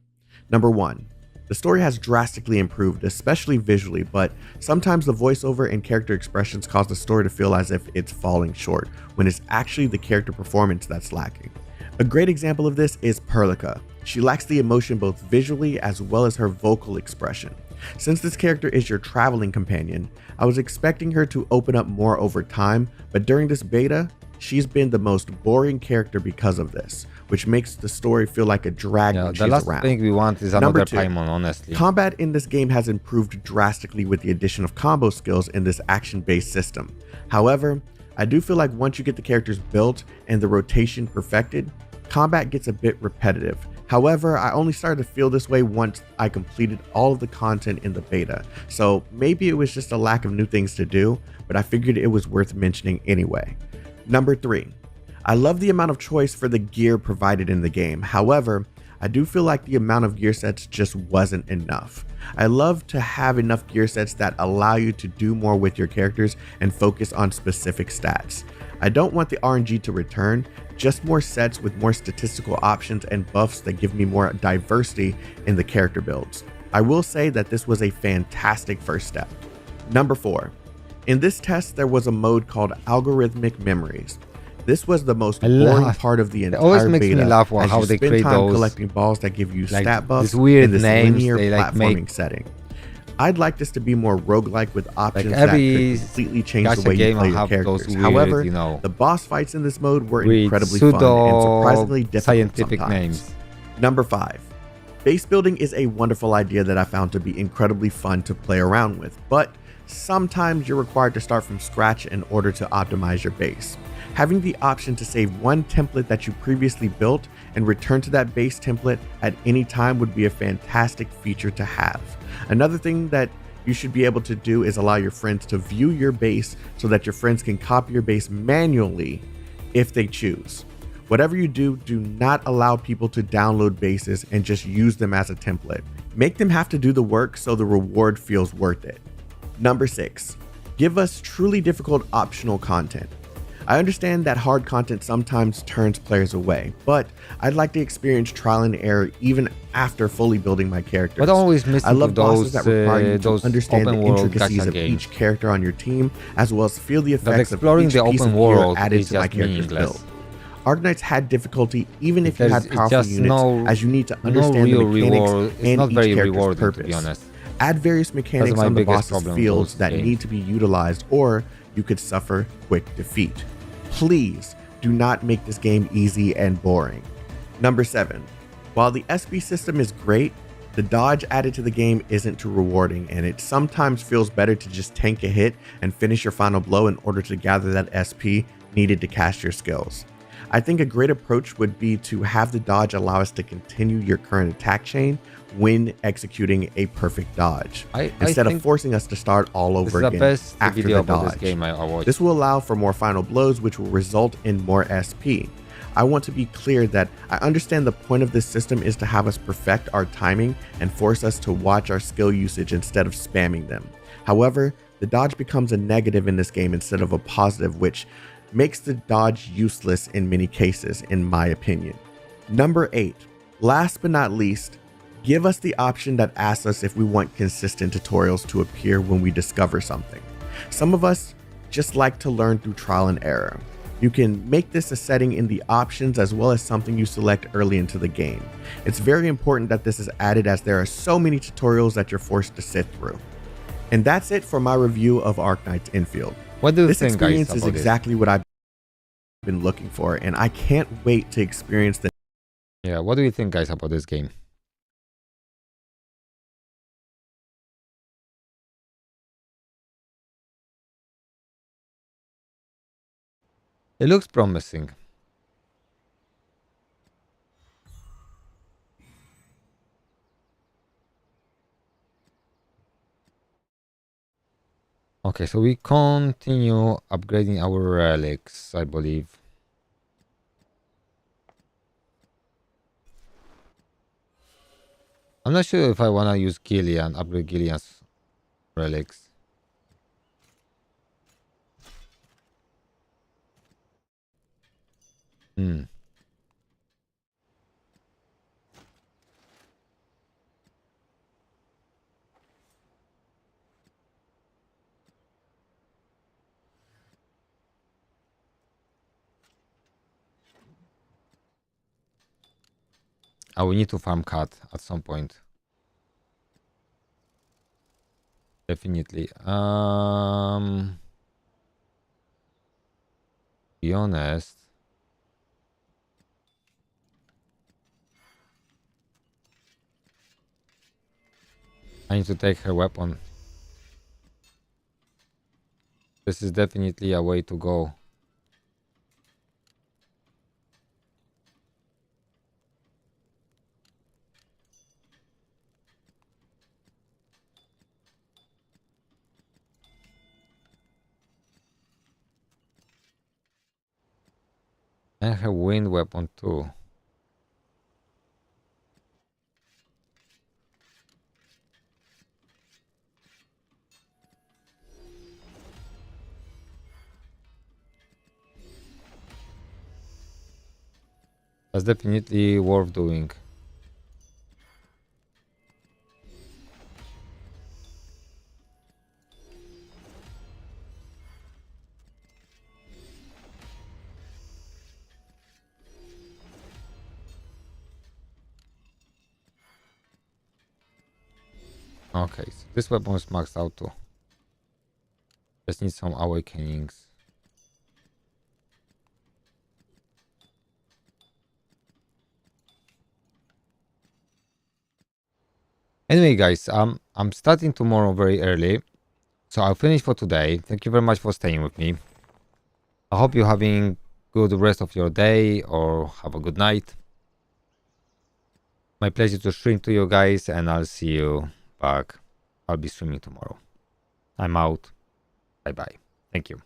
Number 1. The story has drastically improved, especially visually, but sometimes the voiceover and character expressions cause the story to feel as if it's falling short, when it's actually the character performance that's lacking. A great example of this is Perlica. She lacks the emotion both visually as well as her vocal expression. Since this character is your traveling companion, I was expecting her to open up more over time, but during this beta, she's been the most boring character because of this, which makes the story feel like a drag when she's The last around. thing we want is Number another 2, Paimon, honestly. combat in this game has improved drastically with the addition of combo skills in this action-based system. However, I do feel like once you get the characters built and the rotation perfected, combat gets a bit repetitive. However, I only started to feel this way once I completed all of the content in the beta, so maybe it was just a lack of new things to do, but I figured it was worth mentioning anyway. Number 3. I love the amount of choice for the gear provided in the game. However, I do feel like the amount of gear sets just wasn't enough. I love to have enough gear sets that allow you to do more with your characters and focus on specific stats. I don't want the RNG to return, just more sets with more statistical options and buffs that give me more diversity in the character builds. I will say that this was a fantastic first step. Number 4. In this test, there was a mode called Algorithmic Memories. This was the most boring part of the entire beta. It always makes me laugh as how you they spend create time those, collecting balls that give you like, stat buffs these weird in this names linear they, like, platforming make. setting. I'd like this to be more roguelike with options Like that every could completely change the gacha way you game play will your have those characters. weird, However, you know, the boss fights in this mode were with incredibly fun and surprisingly difficult scientific sometimes. names. Number 5. Base building is a wonderful idea that I found to be incredibly fun to play around with, but sometimes you're required to start from scratch in order to optimize your base. Having the option to save one template that you previously built and return to that base template at any time would be a fantastic feature to have. Another thing that you should be able to do is allow your friends to view your base so that your friends can copy your base manually if they choose. Whatever you do, do not allow people to download bases and just use them as a template. Make them have to do the work so the reward feels worth it. Number 6. Give us truly difficult optional content. I understand that hard content sometimes turns players away, but I'd like to experience trial and error even after fully building my characters. What always missing I love bosses those, that require you to those understand the open world intricacies gacha of games. each character on your team, as well as feel the That effects of exploring each the piece open of gear world added is to my just character's meaningless. build. Arknights had difficulty even if you There's had powerful just units, as you need to no understand the real mechanics reward. It's and not each very character's rewarding, purpose. to be honest. Add various mechanics my on the biggest boss's problem with fields those that games. need to be utilized, or you could suffer quick defeat. Please do not make this game easy and boring. Number 7. While the SP system is great, the dodge added to the game isn't too rewarding, and it sometimes feels better to just tank a hit and finish your final blow in order to gather that SP needed to cast your skills. I think a great approach would be to have the dodge allow us to continue your current attack chain when executing a perfect dodge, instead of forcing us to start all over again after the dodge. This will allow for more final blows, which will result in more SP. I want to be clear that I understand the point of this system is to have us perfect our timing and force us to watch our skill usage instead of spamming them. However, the dodge becomes a negative in this game instead of a positive, which makes the dodge useless in many cases, in my opinion. Number 8. Last but not least, give us the option that asks us if we want consistent tutorials to appear when we discover something. Some of us just like to learn through trial and error. You can make this a setting in the options as well as something you select early into the game. It's very important that this is added, as there are so many tutorials that you're forced to sit through. And that's it for my review of Arknight's Infield. What do you This think, experience guys, is about exactly what I've been looking for, and I can't wait to experience the... Yeah, what do you think, guys, about this game? It looks promising. Okay, so we continue upgrading our relics, I believe. I'm not sure if I want to use Gillian, upgrade Gillian's relics. I will need to farm cat at some point. Definitely. Be honest. I need to take her weapon. This is definitely a way to go. And her wind weapon too. That's definitely worth doing. Okay, so this weapon is maxed out too. Just need some awakenings. Anyway, guys, I'm starting tomorrow very early, so I'll finish for today. Thank you very much for staying with me. I hope you're having good rest of your day or have a good night. My pleasure to stream to you guys, and I'll see you back. I'll be streaming tomorrow. I'm out. Bye bye. Thank you.